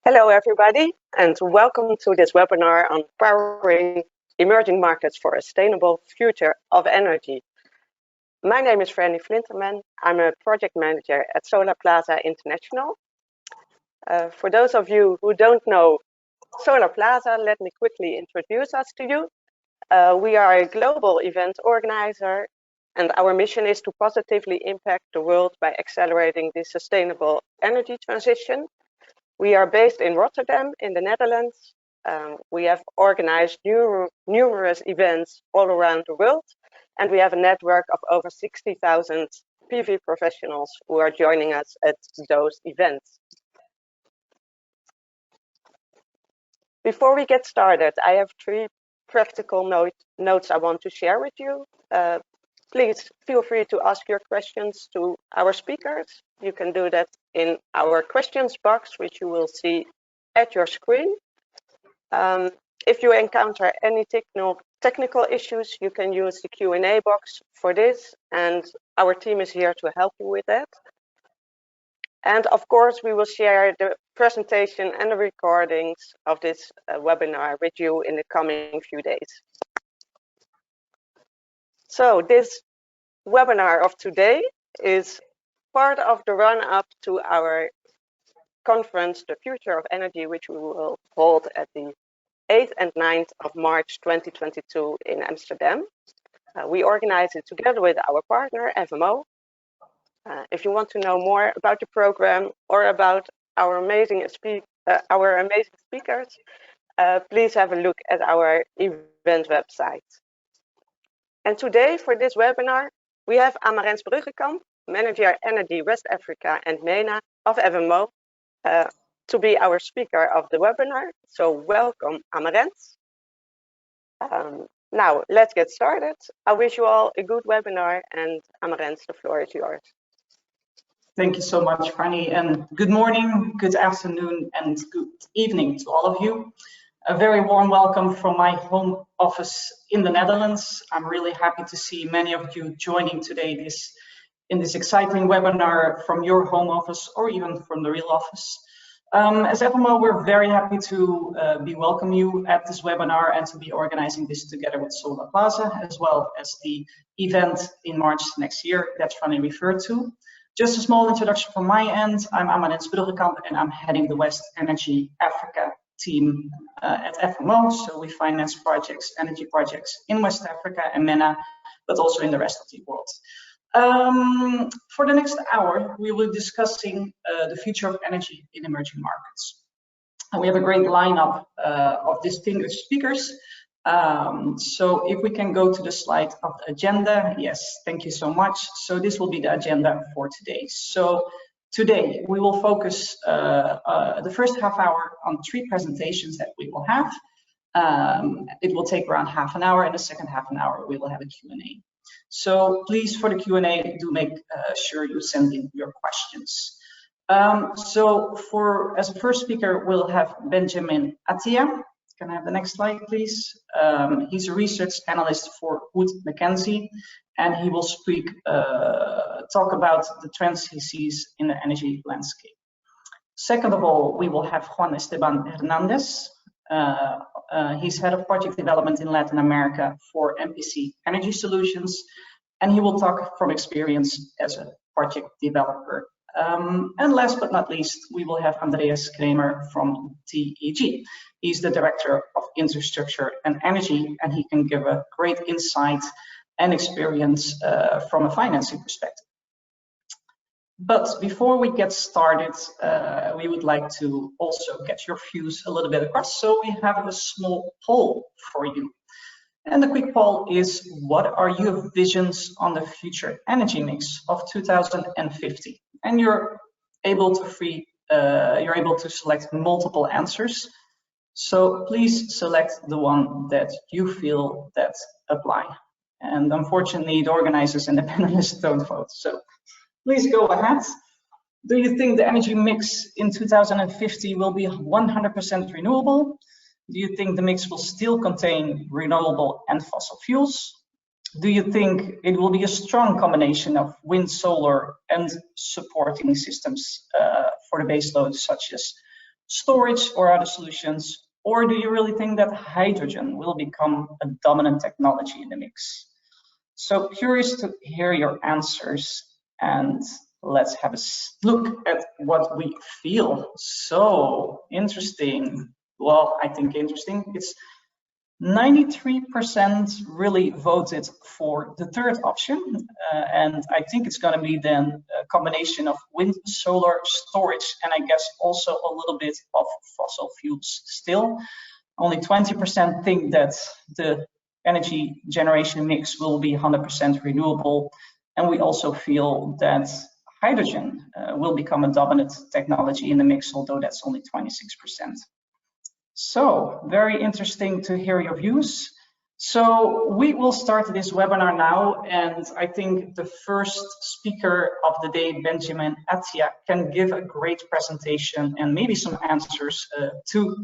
Hello, everybody, and welcome to this webinar on powering emerging markets for a sustainable future of energy. My name is Franny Flinterman. I'm a project manager at Solarplaza International. For those of you who don't know Solarplaza, let me quickly introduce us to you. We are a global event organizer, and our mission is to positively impact the world by accelerating the sustainable energy transition. We are based in Rotterdam, in the Netherlands. We have organized numerous events all around the world, and we have a network of over 60,000 PV professionals who are joining us at those events. Before we get started, I have 3 practical notes I want to share with you. Please feel free to ask your questions to our speakers. You can do that in our questions box, which you will see at your screen. If you encounter any technical issues, you can use the Q&A box for this, and our team is here to help you with that. And of course, we will share the presentation and the recordings of this webinar with you in the coming few days. So this webinar of today is part of the run-up to our conference, The Future of Energy, which we will hold at the 8th and 9th of March 2022 in Amsterdam. We organize it together with our partner, FMO. If you want to know more about the program or about our amazing speakers, please have a look at our event website. And today, for this webinar, we have Amarens Bruggekamp, Manager Energy West Africa and MENA of FMO, to be our speaker of the webinar. So welcome, Amarens. Now, let's get started. I wish you all a good webinar, and Amarens, the floor is yours. Thank you so much, Franny, and good morning, good afternoon, and good evening to all of you. A very warm welcome from my home office in the Netherlands. I'm really happy to see many of you joining today in this exciting webinar from your home office or even from the real office. As FMO, we're very happy to welcome you at this webinar and to be organizing this together with Solarplaza, as well as the event in March next year that Franny referred to. Just a small introduction from my end. I'm Amarens Bruggekamp, and I'm heading the West Energy Africa team at FMO. So we finance projects, energy projects in West Africa and MENA, but also in the rest of the world. For the next hour, we will be discussing the future of energy in emerging markets. And we have a great lineup of distinguished speakers. So if we can go to the slide of the agenda. Yes, thank you so much. So this will be the agenda for today. So today we will focus the first half hour on 3 presentations that we will have. It will take around half an hour, and the second half an hour we will have a Q&A. So please, for the Q&A, do make sure you send in your questions. So as a first speaker, we'll have Benjamin Attia. Can I have the next slide, please? He's a research analyst for Wood Mackenzie, and he will talk about the trends he sees in the energy landscape. Second of all, we will have Juan Esteban Hernandez. He's head of project development in Latin America for MPC Energy Solutions, and he will talk from experience as a project developer. And last but not least, we will have Andreas Kramer from TEG. He's the Director of Infrastructure and Energy, and he can give a great insight and experience from a financing perspective. But before we get started, we would like to also get your views a little bit across. So we have a small poll for you. And the quick poll is, what are your visions on the future energy mix of 2050? And you're able to select multiple answers. So please select the one that you feel that apply. And unfortunately, the organizers and the panelists don't vote. So please go ahead. Do you think the energy mix in 2050 will be 100% renewable? Do you think the mix will still contain renewable and fossil fuels? Do you think it will be a strong combination of wind, solar, and supporting systems for the base load, such as storage or other solutions? Or do you really think that hydrogen will become a dominant technology in the mix? So curious to hear your answers, and let's have a look at what we feel. So interesting. Well, I think interesting. It's 93% really voted for the third option, and I think it's going to be then a combination of wind, solar, storage, and I guess also a little bit of fossil fuels still. Only 20% think that the energy generation mix will be 100% renewable, and we also feel that hydrogen will become a dominant technology in the mix, although that's only 26%. So very interesting to hear your views. So we will start this webinar now, and I think the first speaker of the day, Benjamin Attia, can give a great presentation and maybe some answers to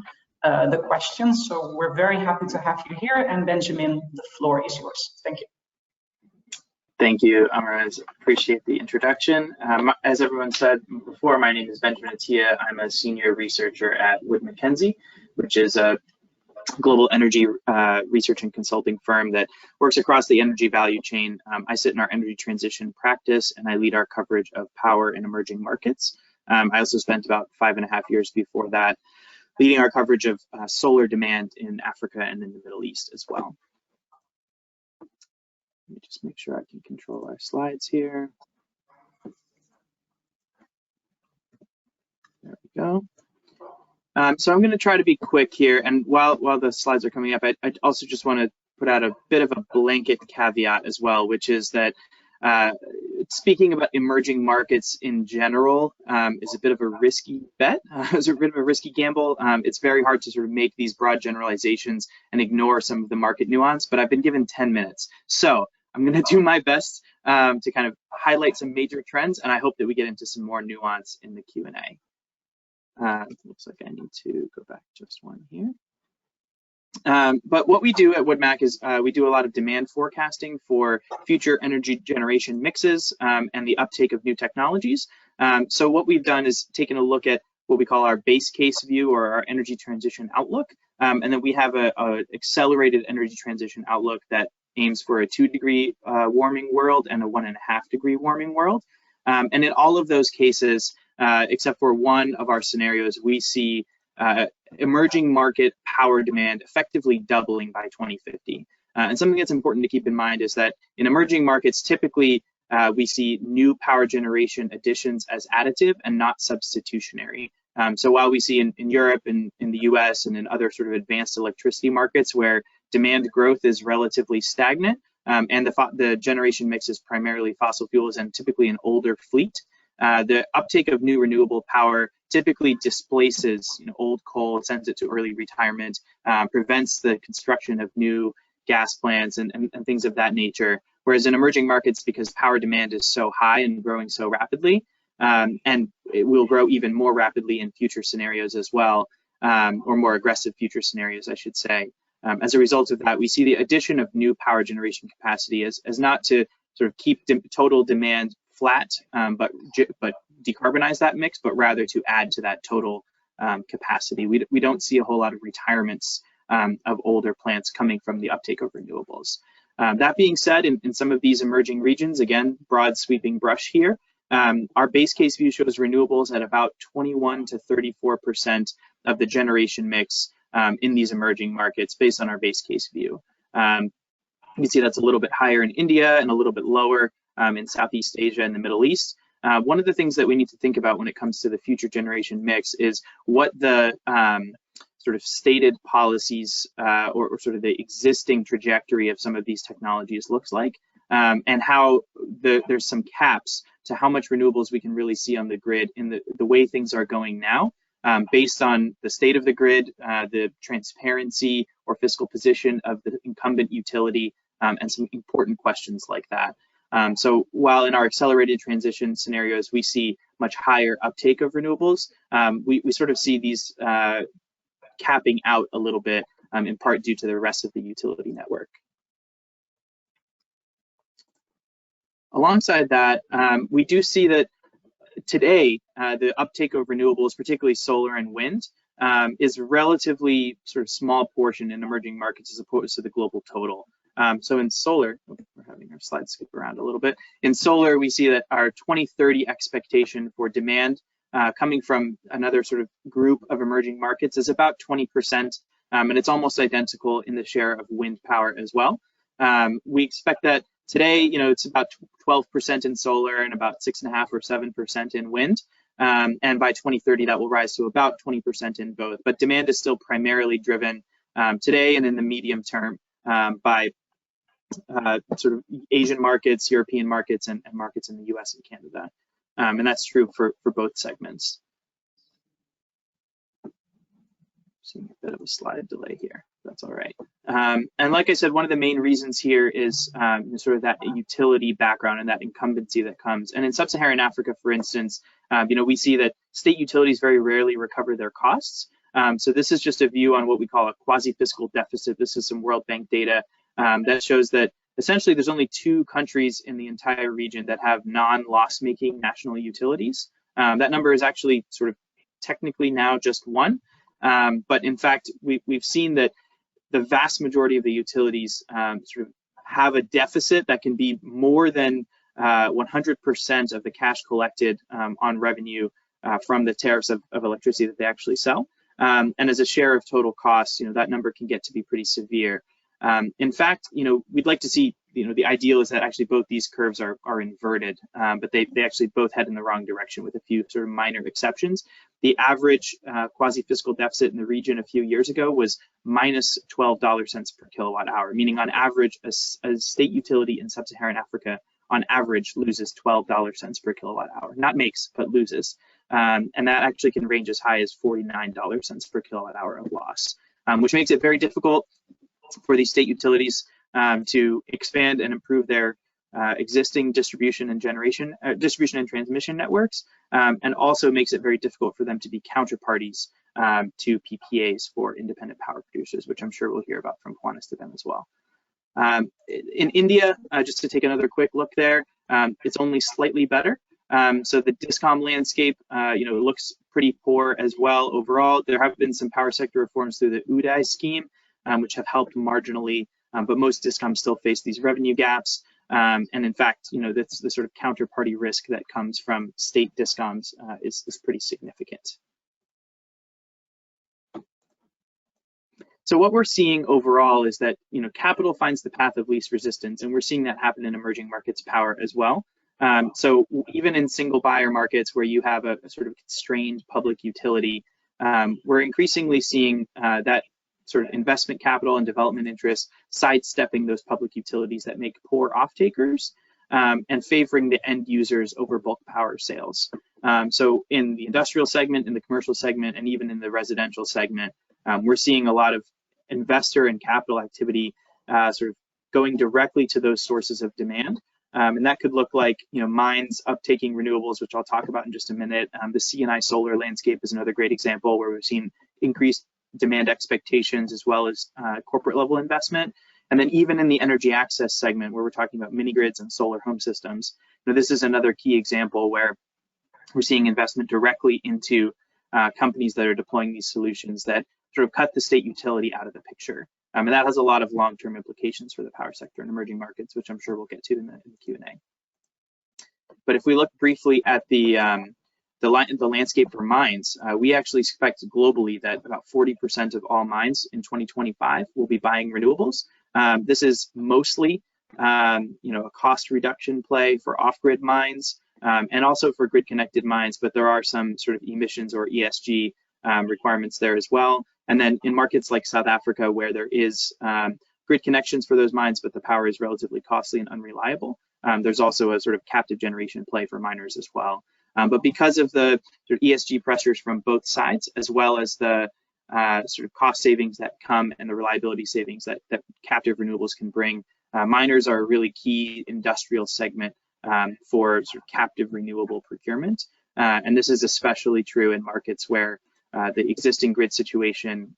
the questions. So we're very happy to have you here, and Benjamin, the floor is yours. Thank you. Thank you, Amaraz. Appreciate the introduction. As everyone said before, my name is Benjamin Attia. I'm a senior researcher at Wood Mackenzie, which is a global energy research and consulting firm that works across the energy value chain. I sit in our energy transition practice, and I lead our coverage of power in emerging markets. I also spent about 5.5 years before that leading our coverage of solar demand in Africa and in the Middle East as well. Let me just make sure I can control our slides here. There we go. So I'm going to try to be quick here, and while the slides are coming up, I also just want to put out a bit of a blanket caveat as well, which is that speaking about emerging markets in general is a bit of a risky bet. It's a bit of a risky gamble. It's very hard to sort of make these broad generalizations and ignore some of the market nuance, but I've been given 10 minutes. So I'm going to do my best to kind of highlight some major trends, and I hope that we get into some more nuance in the Q&A. Looks like I need to go back just one here. But what we do at WoodMac is we do a lot of demand forecasting for future energy generation mixes and the uptake of new technologies. So what we've done is taken a look at what we call our base case view or our energy transition outlook. And then we have a accelerated energy transition outlook that aims for a 2-degree warming world and a 1.5-degree warming world. And in all of those cases, except for one of our scenarios, we see emerging market power demand effectively doubling by 2050. And something that's important to keep in mind is that in emerging markets, typically we see new power generation additions as additive and not substitutionary. So while we see in Europe and in the US and in other sort of advanced electricity markets where demand growth is relatively stagnant and the generation mix is primarily fossil fuels and typically an older fleet, the uptake of new renewable power typically displaces old coal, sends it to early retirement, prevents the construction of new gas plants and things of that nature. Whereas in emerging markets, because power demand is so high and growing so rapidly, and it will grow even more rapidly in future scenarios as well, or more aggressive future scenarios, I should say. As a result of that, we see the addition of new power generation capacity as not to sort of keep total demand flat, but decarbonize that mix, but rather to add to that total capacity. We don't see a whole lot of retirements of older plants coming from the uptake of renewables. That being said, in some of these emerging regions, again, broad sweeping brush here, our base case view shows renewables at about 21 to 34% of the generation mix in these emerging markets based on our base case view. You can see that's a little bit higher in India and a little bit lower in Southeast Asia and the Middle East. One of the things that we need to think about when it comes to the future generation mix is what the sort of stated policies or sort of the existing trajectory of some of these technologies looks like, and how there's some caps to how much renewables we can really see on the grid in the way things are going now, based on the state of the grid, the transparency or fiscal position of the incumbent utility, and some important questions like that. So while in our accelerated transition scenarios, we see much higher uptake of renewables, we sort of see these capping out a little bit, in part due to the rest of the utility network. Alongside that, we do see that today, the uptake of renewables, particularly solar and wind, is relatively sort of small portion in emerging markets as opposed to the global total. So in solar, we're having our slides skip around a little bit. In solar, we see that our 2030 expectation for demand coming from another sort of group of emerging markets is about 20%, and it's almost identical in the share of wind power as well. We expect that today, it's about 12% in solar and about 6.5 or 7% in wind. And by 2030, that will rise to about 20% in both. But demand is still primarily driven today and in the medium term by sort of Asian markets, European markets, and markets in the US and Canada. And that's true for both segments. Seeing a bit of a slide delay here. That's all right. And like I said, one of the main reasons here is sort of that utility background and that incumbency that comes. And in sub-Saharan Africa, for instance, we see that state utilities very rarely recover their costs. So this is just a view on what we call a quasi-fiscal deficit. This is some World Bank data that shows that essentially there's only 2 countries in the entire region that have non-loss-making national utilities. That number is actually sort of technically now just 1. But in fact, we've seen that the vast majority of the utilities sort of have a deficit that can be more than 100% of the cash collected on revenue from the tariffs of electricity that they actually sell. And as a share of total costs, that number can get to be pretty severe. In fact, we'd like to see, the ideal is that actually both these curves are inverted, but they actually both head in the wrong direction with a few sort of minor exceptions. The average quasi-fiscal deficit in the region a few years ago was minus $12 per kilowatt hour, meaning on average, a state utility in sub-Saharan Africa on average loses $12 per kilowatt hour, not makes, but loses. And that actually can range as high as $49 per kilowatt hour of loss, which makes it very difficult for these state utilities to expand and improve their existing distribution and transmission networks, and also makes it very difficult for them to be counterparties to PPAs for independent power producers, which I'm sure we'll hear about from Juan Esteban as well. In India, just to take another quick look there, it's only slightly better. So the DISCOM landscape, it looks pretty poor as well overall. There have been some power sector reforms through the UDAI scheme, which have helped marginally, but most DISCOMs still face these revenue gaps. And in fact, that's the sort of counterparty risk that comes from state DISCOMs is pretty significant. So what we're seeing overall is that, capital finds the path of least resistance, and we're seeing that happen in emerging markets power as well. So even in single buyer markets where you have a sort of constrained public utility, we're increasingly seeing that sort of investment capital and development interests sidestepping those public utilities that make poor off-takers and favoring the end users over bulk power sales. So in the industrial segment, in the commercial segment, and even in the residential segment, we're seeing a lot of investor and capital activity sort of going directly to those sources of demand. And that could look like, mines uptaking renewables, which I'll talk about in just a minute. The C&I solar landscape is another great example where we've seen increased demand expectations as well as corporate level investment. And then even in the energy access segment where we're talking about mini grids and solar home systems, this is another key example where we're seeing investment directly into companies that are deploying these solutions that sort of cut the state utility out of the picture. And that has a lot of long-term implications for the power sector in emerging markets, which I'm sure we'll get to in the Q&A. But if we look briefly at the landscape for mines, we actually expect globally that about 40% of all mines in 2025 will be buying renewables. This is mostly, a cost reduction play for off-grid mines and also for grid-connected mines, but there are some sort of emissions or ESG requirements there as well. And then in markets like South Africa, where there is grid connections for those mines, but the power is relatively costly and unreliable, there's also a sort of captive generation play for miners as well. But because of the sort of ESG pressures from both sides, as well as the sort of cost savings that come and the reliability savings that captive renewables can bring, miners are a really key industrial segment for sort of captive renewable procurement. And this is especially true in markets where the existing grid situation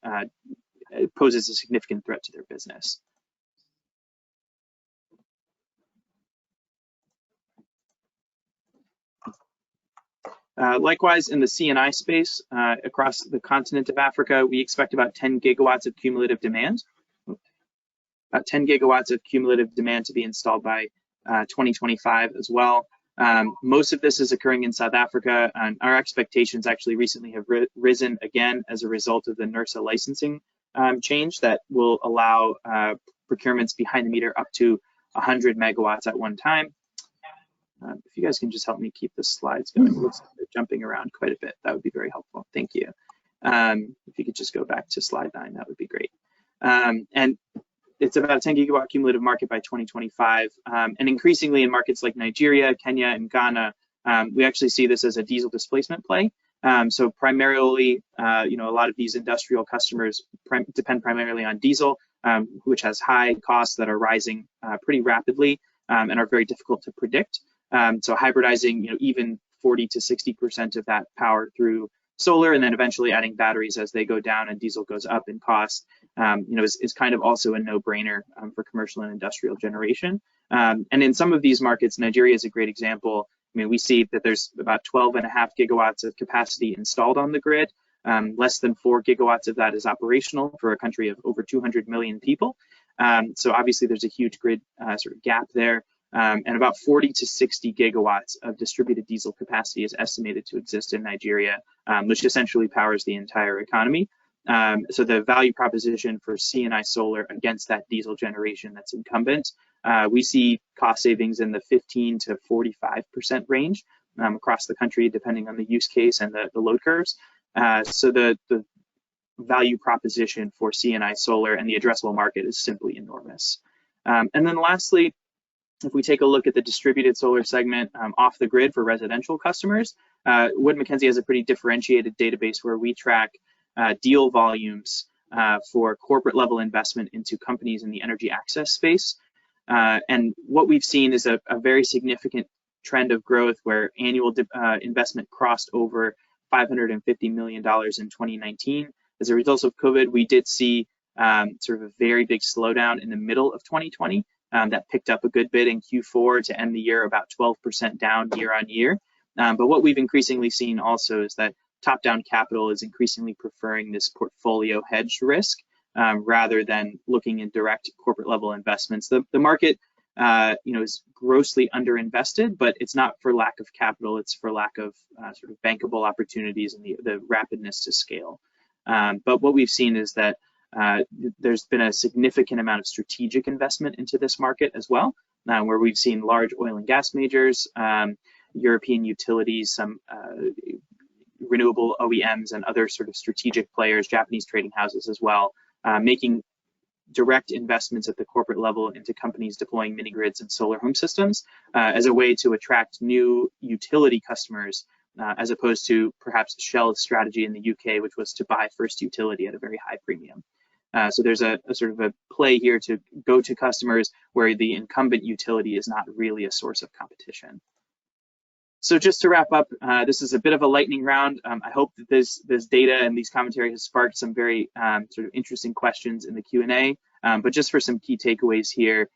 poses a significant threat to their business. Likewise, in the C&I space, across the continent of Africa, we expect about 10 gigawatts of cumulative demand. About 10 gigawatts of cumulative demand to be installed by 2025 as well. Most of this is occurring in South Africa, and our expectations actually recently have risen again as a result of the NERSA licensing change that will allow procurements behind the meter up to 100 megawatts at one time. If you guys can just help me keep the slides going, it looks like they're jumping around quite a bit. That would be very helpful. Thank you. If you could just go back to slide 9, that would be great. And it's about a 10 gigawatt cumulative market by 2025. And increasingly in markets like Nigeria, Kenya, and Ghana, we actually see this as a diesel displacement play. So primarily, a lot of these industrial customers depend primarily on diesel, which has high costs that are rising pretty rapidly and are very difficult to predict. So hybridizing, even 40 to 60% of that power through solar, and then eventually adding batteries as they go down and diesel goes up in cost, is kind of also a no-brainer for commercial and industrial generation. And in some of these markets, Nigeria is a great example. I mean, we see that there's about 12.5 gigawatts of capacity installed on the grid. Less than 4 gigawatts of that is operational for a country of over 200 million people. So obviously there's a huge grid sort of gap there. And about 40 to 60 gigawatts of distributed diesel capacity is estimated to exist in Nigeria, which essentially powers the entire economy. So the value proposition for C&I solar against that diesel generation that's incumbent, we see cost savings in the 15 to 45% range across the country, depending on the use case and the load curves. So the value proposition for C&I solar and the addressable market is simply enormous. And then lastly, if we take a look at the distributed solar segment off the grid for residential customers, Wood Mackenzie has a pretty differentiated database where we track deal volumes for corporate level investment into companies in the energy access space. And what we've seen is a very significant trend of growth where annual investment crossed over $550 million in 2019. As a result of COVID, we did see sort of a very big slowdown in the middle of 2020. That picked up a good bit in Q4 to end the year about 12% down year on year. But what we've increasingly seen also is that top-down capital is increasingly preferring this portfolio hedged risk rather than looking in direct corporate level investments. The market is grossly underinvested, but it's not for lack of capital, it's for lack of sort of bankable opportunities and the rapidness to scale. But what we've seen is that there's been a significant amount of strategic investment into this market as well, where we've seen large oil and gas majors, European utilities, some renewable OEMs and other sort of strategic players, Japanese trading houses as well, making direct investments at the corporate level into companies deploying mini grids and solar home systems as a way to attract new utility customers, as opposed to perhaps Shell's strategy in the UK, which was to buy first utility at a very high premium. So there's a sort of a play here to go to customers where the incumbent utility is not really a source of competition. So just to wrap up, this is a bit of a lightning round. I hope that this data and these commentary has sparked some very sort of interesting questions in the Q&A. But just for some key takeaways here,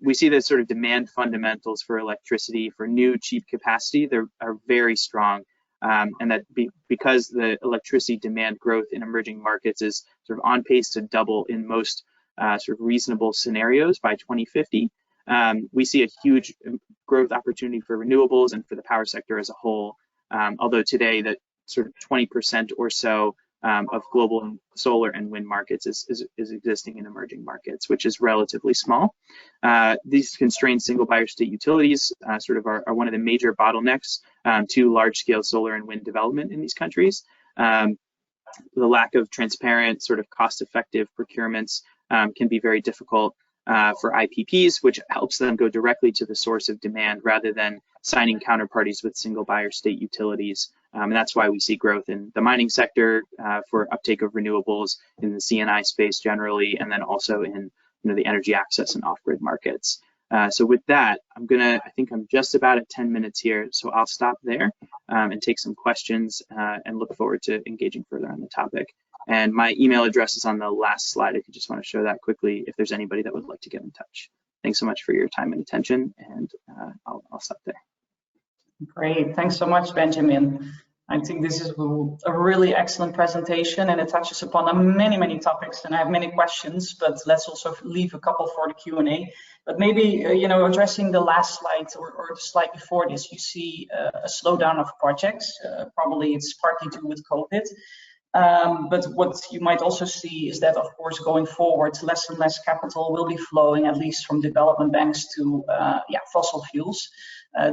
we see that sort of demand fundamentals for electricity for new cheap capacity are very strong. And that because the electricity demand growth in emerging markets is sort of on pace to double in most sort of reasonable scenarios by 2050, we see a huge growth opportunity for renewables and for the power sector as a whole. Although today that sort of 20% or so of global solar and wind markets is existing in emerging markets, which is relatively small. These constrained single buyer state utilities sort of are one of the major bottlenecks to large-scale solar and wind development in these countries. The lack of transparent, sort of cost-effective procurements can be very difficult for IPPs, which helps them go directly to the source of demand rather than signing counterparties with single buyer state utilities. And that's why we see growth in the mining sector for uptake of renewables, in the C&I space generally, and then also in the energy access and off-grid markets. So with that, I think I'm just about at 10 minutes here, so I'll stop there and take some questions and look forward to engaging further on the topic. And my email address is on the last slide if you just want to show that quickly, if there's anybody that would like to get in touch. Thanks so much for your time and attention, and I'll stop there. Great, thanks so much, Benjamin. I think this is a really excellent presentation, and it touches upon many topics, and I have many questions, but let's also leave a couple for the Q&A. But maybe, addressing the last slide or the slide before this, you see a slowdown of projects. Probably it's partly due with COVID. But what you might also see is that, of course, going forward, less and less capital will be flowing, at least from development banks, to fossil fuels.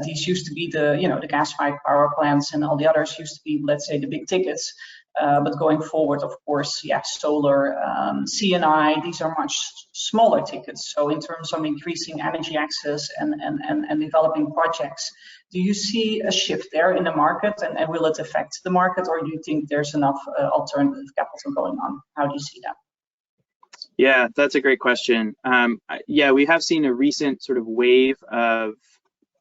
These used to be the gas-fired power plants, and all the others used to be, let's say, the big tickets. But going forward, of course, solar, CNI, these are much smaller tickets. So in terms of increasing energy access and developing projects, do you see a shift there in the market, and will it affect the market, or do you think there's enough alternative capital going on? How do you see that? Yeah, that's a great question. Yeah, we have seen a recent sort of wave of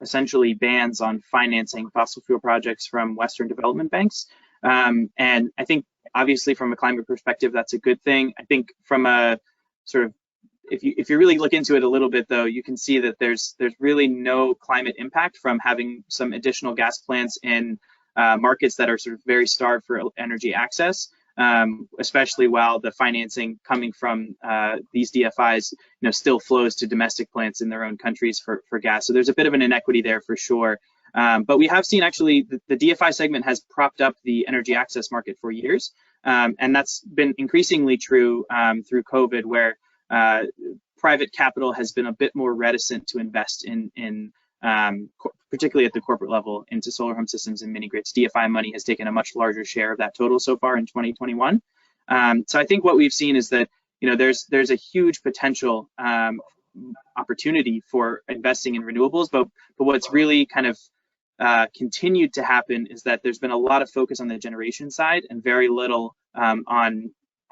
essentially bans on financing fossil fuel projects from Western development banks. And I think obviously from a climate perspective, that's a good thing. I think from a sort of, if you really look into it a little bit, though, you can see that there's really no climate impact from having some additional gas plants in markets that are sort of very starved for energy access, especially while the financing coming from these DFIs, still flows to domestic plants in their own countries for gas. So there's a bit of an inequity there for sure. But we have seen actually the DFI segment has propped up the energy access market for years, and that's been increasingly true through COVID, where private capital has been a bit more reticent to invest in particularly at the corporate level, into solar home systems and mini grids. DFI money has taken a much larger share of that total so far in 2021. So I think what we've seen is that there's a huge potential opportunity for investing in renewables, but what's really kind of continued to happen is that there's been a lot of focus on the generation side and very little on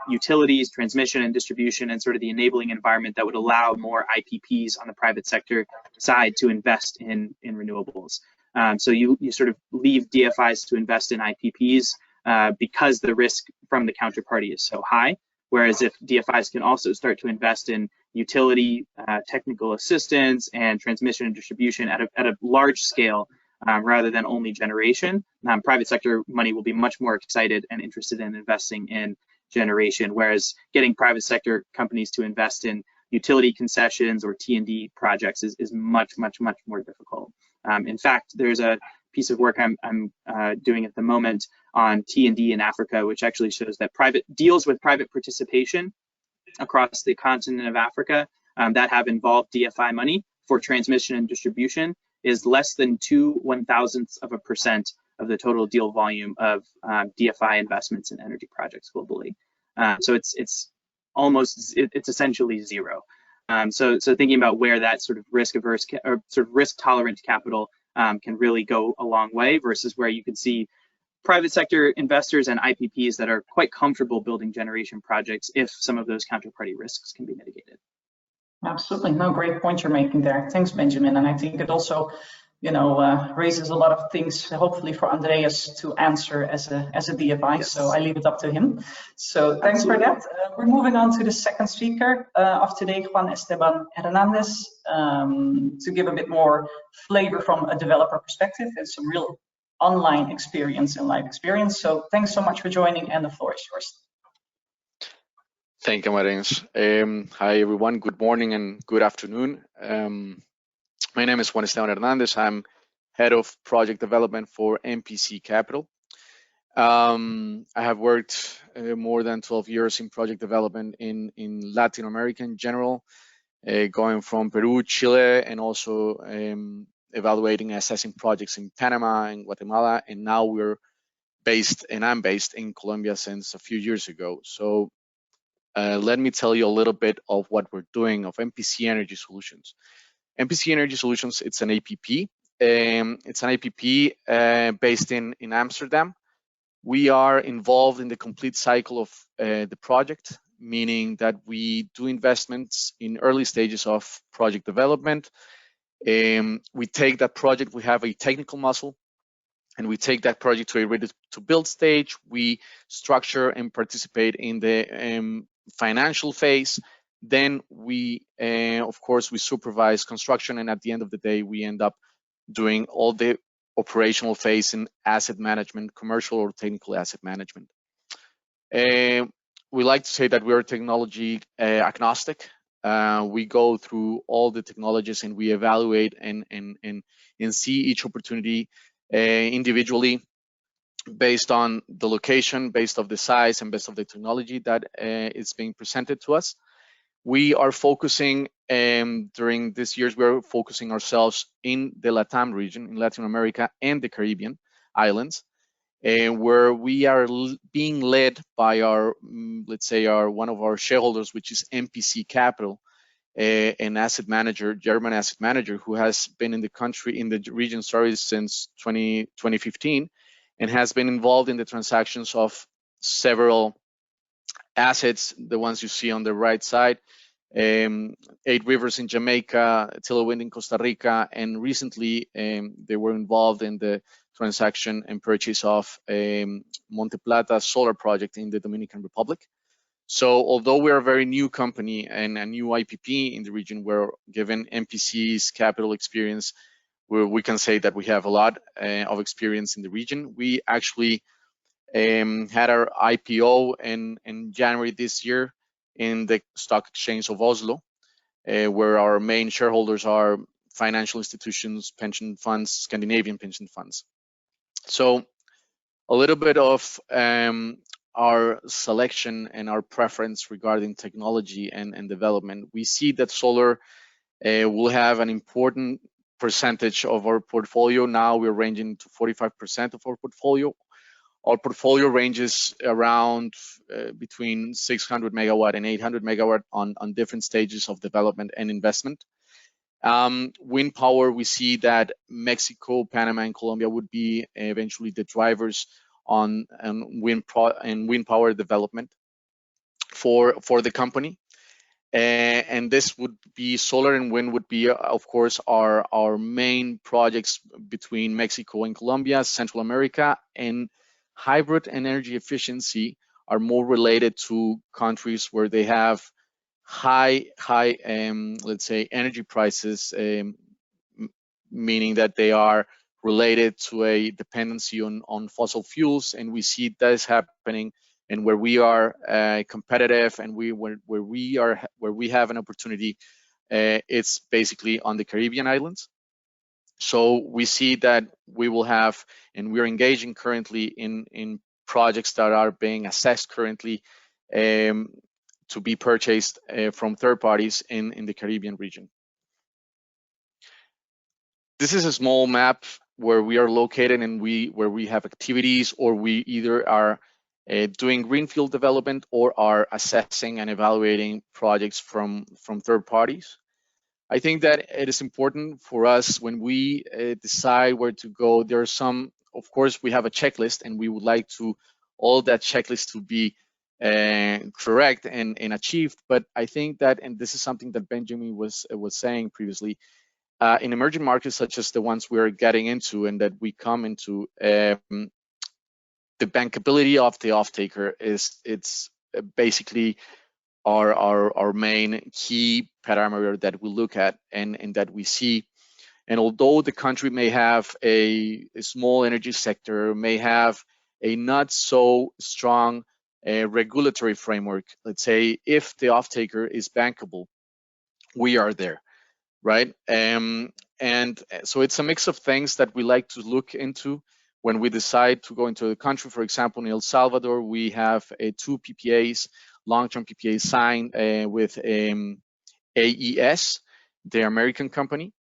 utilities, transmission and distribution, and sort of the enabling environment that would allow more IPPs on the private sector side to invest in renewables. So you sort of leave DFIs to invest in IPPs because the risk from the counterparty is so high. Whereas if DFIs can also start to invest in utility, technical assistance, and transmission and distribution at a large scale, rather than only generation, private sector money will be much more excited and interested in investing in generation, whereas getting private sector companies to invest in utility concessions or T&D projects is much more difficult. In fact, there's a piece of work I'm doing at the moment on T&D in Africa, which actually shows that private deals with private participation across the continent of Africa that have involved DFI money for transmission and distribution is less than 0.001% of the total deal volume of DFI investments in energy projects globally. So it's essentially zero. So thinking about where that sort of risk averse or sort of risk tolerant capital can really go a long way, versus where you can see private sector investors and IPPs that are quite comfortable building generation projects if some of those counterparty risks can be mitigated. Absolutely, no, great point you're making there. Thanks, Benjamin. And I think it also, raises a lot of things, hopefully for Andreas to answer as a DFI. Yes. So I leave it up to him. So thanks Absolutely. For that. We're moving on to the second speaker of today, Juan Esteban Hernandez, to give a bit more flavor from a developer perspective and some real online experience and live experience. So thanks so much for joining, and the floor is yours. Thank you, Marins. Hi, everyone. Good morning and good afternoon. My name is Juan Esteban Hernandez. I'm head of project development for MPC Capital. I have worked more than 12 years in project development in Latin America in general, going from Peru, Chile, and also evaluating and assessing projects in Panama and Guatemala. And now I'm based in Colombia since a few years ago. So let me tell you a little bit of what we're doing of MPC Energy Solutions. MPC Energy Solutions, it's an APP. It's an APP based in Amsterdam. We are involved in the complete cycle of the project, meaning that we do investments in early stages of project development. We take that project, we have a technical muscle, and we take that project to a ready to build stage. We structure and participate in the financial phase. Then we, of course, we supervise construction, and at the end of the day, we end up doing all the operational phase in asset management, commercial or technical asset management. We like to say that we are technology agnostic. We go through all the technologies and we evaluate and see each opportunity individually based on the location, based on the size, and based on the technology that is being presented to us. We are focusing during this years, we're focusing ourselves in the LATAM region, in Latin America and the Caribbean islands, where we are being led by our, let's say, one of our shareholders, which is MPC Capital, an asset manager, German asset manager, who has been in the country, in the region, sorry, since 2015, and has been involved in the transactions of several assets, the ones you see on the right side, 8 Rivers in Jamaica, Tilo Wind in Costa Rica, and recently they were involved in the transaction and purchase of Monte Plata solar project in the Dominican Republic. So although we're a very new company and a new IPP in the region, we're given MPC's capital experience, we can say that we have a lot of experience in the region. We actually had our IPO in January this year in the stock exchange of Oslo, where our main shareholders are financial institutions, pension funds, Scandinavian pension funds. So a little bit of our selection and our preference regarding technology and development. We see that solar will have an important percentage of our portfolio. Now we're ranging to 45% of our portfolio. Our portfolio ranges around between 600 megawatt and 800 megawatt on different stages of development and investment. Wind power, we see that Mexico, Panama, and Colombia would be eventually the drivers on wind power development for the company. And this would be solar and wind would be, of course, our main projects between Mexico and Colombia, Central America, and hybrid and energy efficiency are more related to countries where they have high let's say energy prices, meaning that they are related to a dependency on fossil fuels, and we see this happening. And where we are competitive and where we have an opportunity, it's basically on the Caribbean islands. So we see that we will have, and we're engaging currently in projects that are being assessed currently to be purchased from third parties in the Caribbean region. This is a small map where we are located and where we have activities, or we either are doing greenfield development or are assessing and evaluating projects from third parties. I think that it is important for us when we decide where to go. There are some, of course, we have a checklist, and we would like to all that checklist to be correct and achieved. But I think that, and this is something that Benjamin was saying previously, in emerging markets such as the ones we are getting into and that we come into, the bankability of the off-taker it's basically our main key parameter that we look at and that we see. And although the country may have a small energy sector, may have a not so strong regulatory framework, let's say, if the off-taker is bankable, we are there, right? And so it's a mix of things that we like to look into when we decide to go into the country. For example, in El Salvador, we have 2 PPAs, long-term PPAs signed with AES, the American company,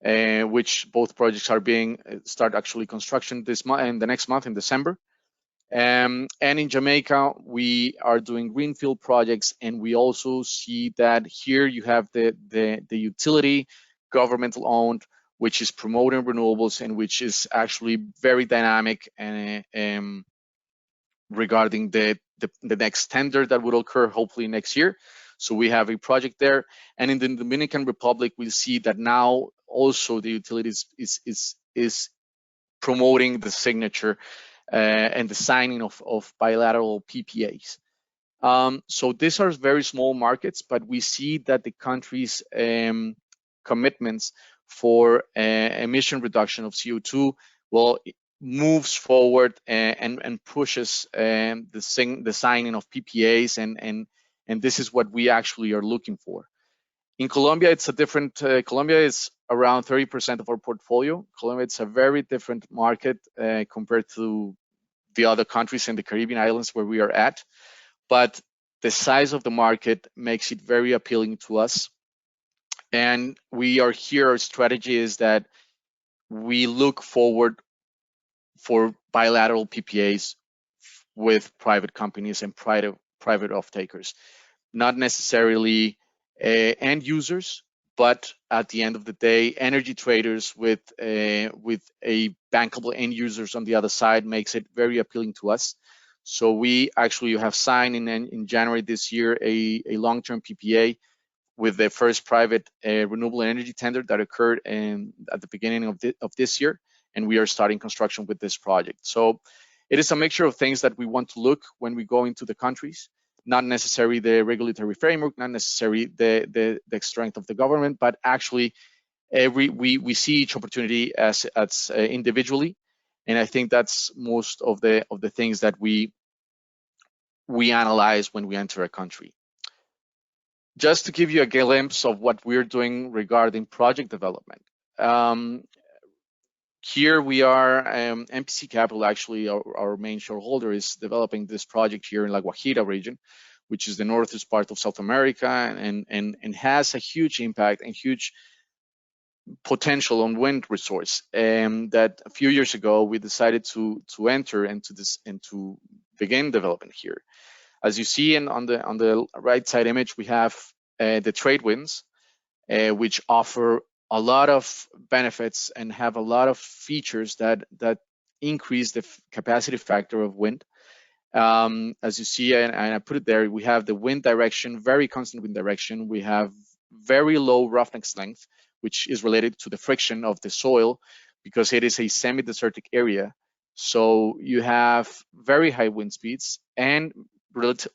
which both projects are being start actually construction this month and the next month in December. And in Jamaica, we are doing greenfield projects, and we also see that here you have the utility, governmental owned, which is promoting renewables and which is actually very dynamic and regarding the next tender that will occur hopefully next year. So we have a project there. And in the Dominican Republic, we see that now also the utilities is promoting the signature and the signing of bilateral PPAs. So these are very small markets, but we see that the country's commitments for emission reduction of CO2 well, it moves forward and pushes the signing of PPAs, and this is what we actually are looking for. In Colombia, it's a different. Colombia is around 30% of our portfolio. Colombia, it's a very different market compared to the other countries in the Caribbean islands where we are at. But the size of the market makes it very appealing to us. And we are here. Our strategy is that we look forward for bilateral PPAs with private companies and private off-takers, not necessarily end users, but at the end of the day, energy traders with a bankable end users on the other side makes it very appealing to us. So we actually have signed in January this year a long-term PPA with the first private renewable energy tender that occurred at the beginning of this year, and we are starting construction with this project. So it is a mixture of things that we want to look when we go into the countries, not necessarily the regulatory framework, not necessarily the strength of the government, but actually we see each opportunity as individually, and I think that's most of the things that we analyze when we enter a country. Just to give you a glimpse of what we're doing regarding project development. Here we are, MPC Capital, actually our main shareholder, is developing this project here in La Guajira region, which is the northeast part of South America, and has a huge impact and huge potential on wind resource. That a few years ago we decided to enter into this and to begin development here. As you see on the right side image, we have the trade winds, which offer a lot of benefits and have a lot of features that increase the capacity factor of wind. As you see, and I put it there, we have the wind direction, very constant wind direction. We have very low roughness length, which is related to the friction of the soil because it is a semi-desertic area. So you have very high wind speeds and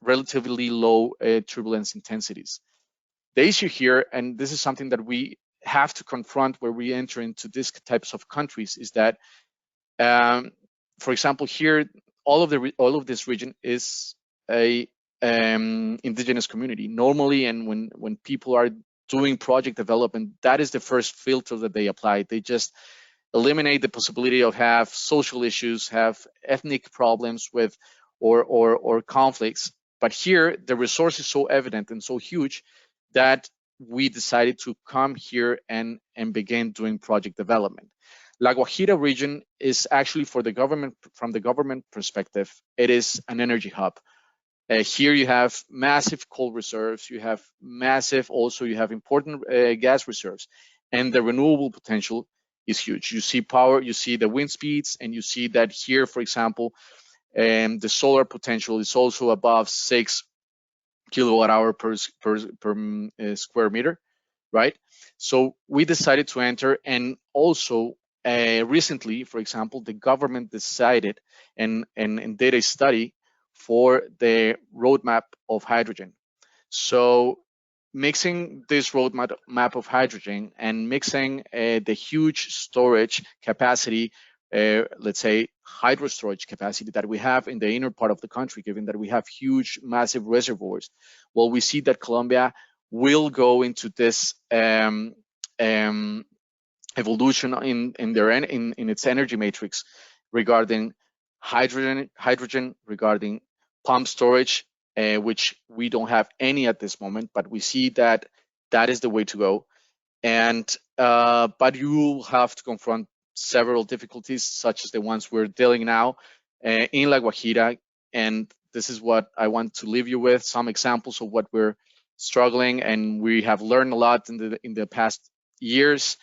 relatively low turbulence intensities. The issue here, and this is something that we have to confront where we enter into these types of countries, is that, for example, here, all of this region is a indigenous community normally, and when people are doing project development, that is the first filter that they apply. They just eliminate the possibility of have social issues, have ethnic problems with or conflicts. But here, the resource is so evident and so huge that we decided to come here and begin doing project development. La Guajira region is actually, for the government, from the government perspective, it is an energy hub. Here you have massive coal reserves, you have you have important gas reserves, and the renewable potential is huge. You see power, you see the wind speeds, and you see that here, for example, the solar potential is also above 6 kilowatt-hour per square meter, right? So we decided to enter, and also recently, for example, the government decided and did a study for the roadmap of hydrogen. So mixing this roadmap of hydrogen and mixing the huge storage capacity, let's say hydro storage capacity that we have in the inner part of the country, given that we have huge, massive reservoirs, well, we see that Colombia will go into this evolution in its energy matrix regarding hydrogen, regarding pump storage, which we don't have any at this moment, but we see that that is the way to go. And but you will have to confront several difficulties, such as the ones we're dealing now in La Guajira. And this is what I want to leave you with, some examples of what we're struggling, and we have learned a lot in the past years.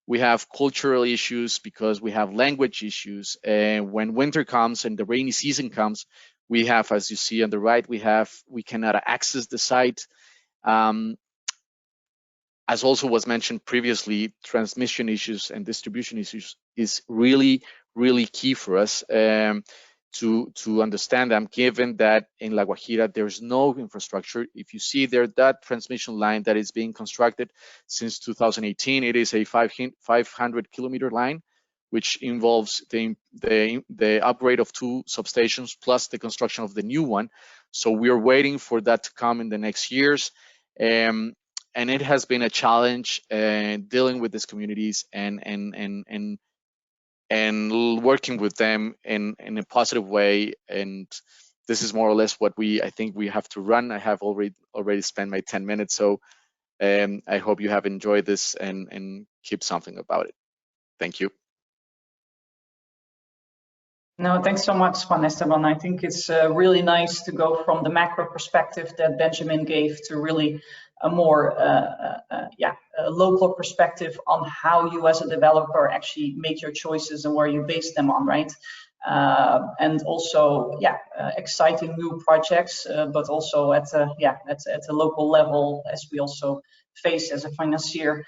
We have cultural issues because we have language issues. When winter comes and the rainy season comes, we have, as you see on the right, we cannot access the site. As also was mentioned previously, transmission issues and distribution issues is really, really key for us to understand them, given that in La Guajira, there's no infrastructure. If you see there, that transmission line that is being constructed since 2018, it is a 500 kilometer line, which involves the upgrade of 2 substations plus the construction of the new one. So we are waiting for that to come in the next years. And it has been a challenge dealing with these communities and working with them in a positive way. And this is more or less what I think we have to run. I have already spent my 10 minutes, so I hope you have enjoyed this and keep something about it. Thank you. No, thanks so much, Juan Esteban. I think it's really nice to go from the macro perspective that Benjamin gave to really a more a local perspective on how you as a developer actually make your choices and where you base them on, right? And also, exciting new projects, but also at a local level, as we also face as a financier.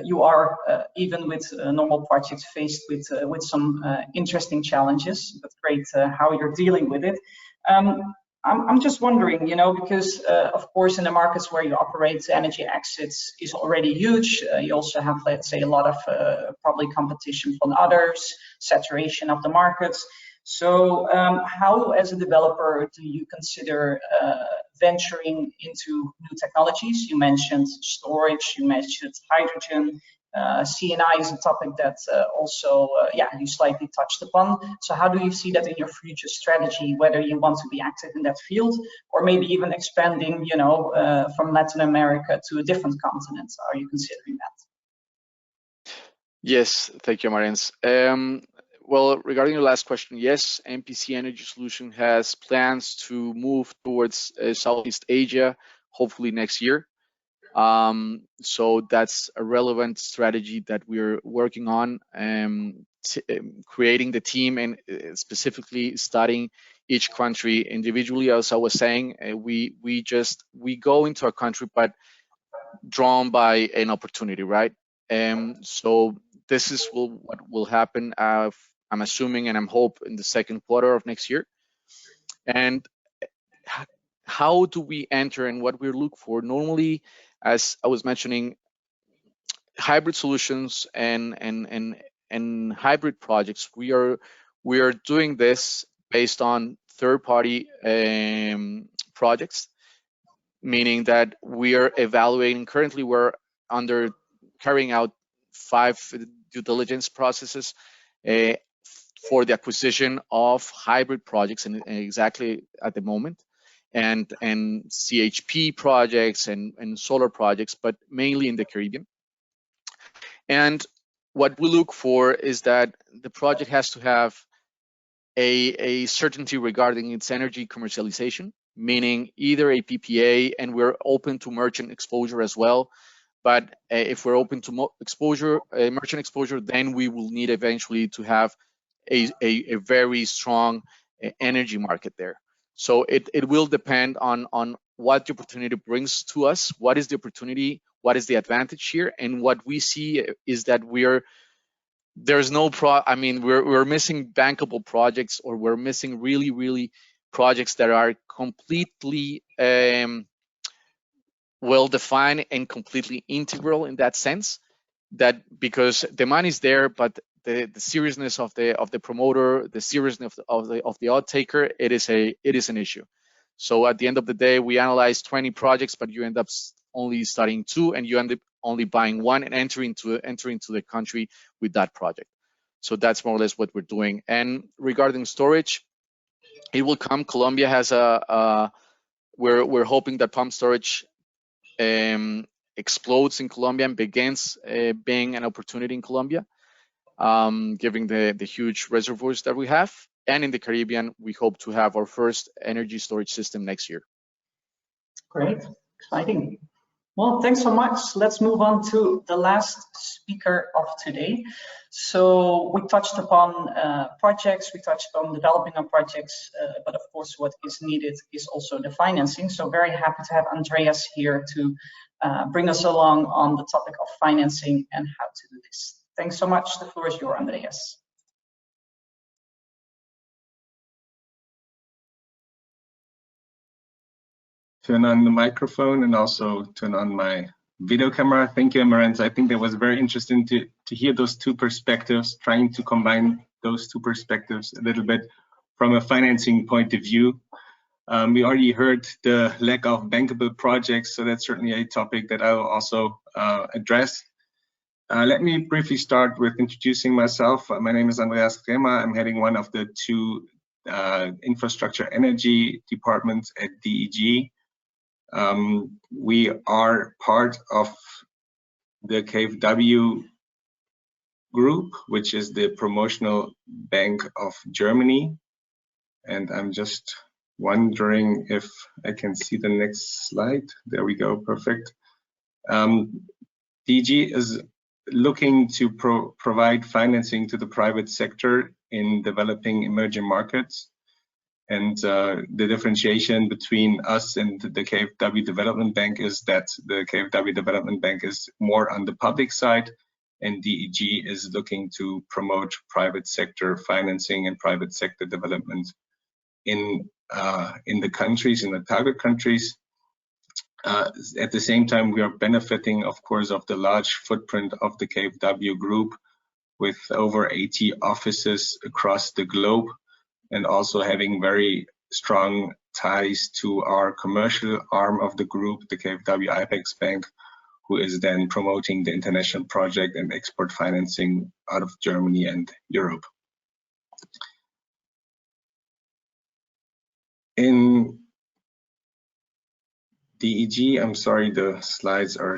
You are even with normal projects faced with some interesting challenges, but great how you're dealing with it. I'm just wondering, because of course in the markets where you operate, energy exits is already huge. You also have, let's say, a lot of probably competition from others, saturation of the markets. So how, as a developer, do you consider venturing into new technologies? You mentioned storage, you mentioned hydrogen. CNI is a topic that also, you slightly touched upon. So how do you see that in your future strategy, whether you want to be active in that field or maybe even expanding, from Latin America to a different continent? Are you considering that? Yes, thank you, Marins. Well, regarding your last question, yes, MPC Energy Solution has plans to move towards Southeast Asia, hopefully next year. So that's a relevant strategy that we're working on, creating the team and specifically studying each country individually. As I was saying, we go into a country, but drawn by an opportunity, right? So this is what will happen. I'm assuming and I'm hoping in the second quarter of next year. And how do we enter and what we look for? Normally, as I was mentioning, hybrid solutions and hybrid projects, we are doing this based on third-party projects, meaning that we are evaluating. Currently, we're carrying out 5 due diligence processes for the acquisition of hybrid projects, and exactly at the moment, and CHP projects and solar projects, but mainly in the Caribbean. And what we look for is that the project has to have a certainty regarding its energy commercialization, meaning either a PPA, and we're open to merchant exposure as well. But if we're open to merchant exposure, then we will need eventually to have a very strong energy market there. So it will depend on what the opportunity brings to us. What is the opportunity? What is the advantage here? And what we see is that we're missing bankable projects, or we're missing really projects that are completely well defined and completely integral in that sense. That because the money is there, but the seriousness of the promoter, the seriousness of the odd taker, it is an issue. So at the end of the day, we analyze 20 projects, but you end up only studying 2, and you end up only buying 1 and entering into the country with that project. So that's more or less what we're doing. And regarding storage, it will come. Colombia has we're hoping that pump storage explodes in Colombia and begins being an opportunity in Colombia, given the huge reservoirs that we have. And in the Caribbean, we hope to have our first energy storage system next year. Great, exciting. Well, thanks so much. Let's move on to the last speaker of today. So we touched upon projects, we touched on developing our projects, but of course what is needed is also the financing. So very happy to have Andreas here to bring us along on the topic of financing and how to do this. Thanks so much. The floor is yours, Andreas. Turn on the microphone and also turn on my video camera. Thank you, Amaranth. I think that was very interesting to hear those two perspectives, trying to combine those two perspectives a little bit from a financing point of view. We already heard the lack of bankable projects, so that's certainly a topic that I will also address. Let me briefly start with introducing myself. My name is Andreas Kremer. I'm heading one of the two infrastructure energy departments at DEG. We are part of the KfW group, which is the promotional bank of Germany. And I'm just wondering if I can see the next slide. There we go, perfect. DEG is looking to provide financing to the private sector in developing emerging markets. And the differentiation between us and the KfW Development Bank is that the KfW Development Bank is more on the public side, and DEG is looking to promote private sector financing and private sector development in the countries, in the target countries. At the same time, we are benefiting, of course, of the large footprint of the KfW group with over 80 offices across the globe, and also having very strong ties to our commercial arm of the group, the KfW IPEX Bank, who is then promoting the international project and export financing out of Germany and Europe. In DEG, I'm sorry, the slides are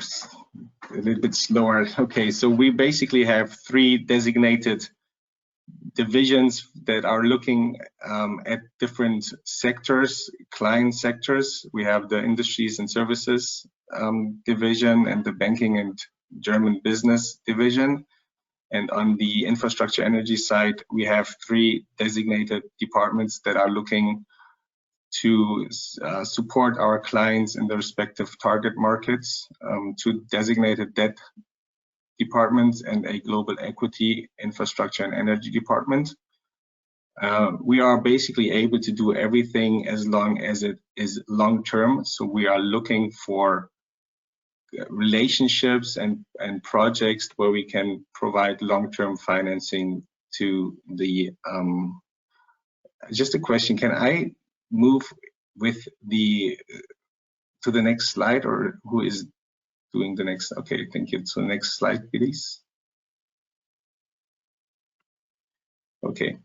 a little bit slower. Okay, so we basically have three designated divisions that are looking at different sectors, client sectors. We have the industries and services division and the banking and German business division. And on the infrastructure energy side, we have three designated departments that are looking to support our clients in the respective target markets, two designated debt departments and a global equity, infrastructure and energy department. We are basically able to do everything as long as it is long-term. So we are looking for relationships and projects where we can provide long-term financing to the, just a question, can I move with to the next slide, or who is doing the next? Okay, thank you. So next slide, please. Okay,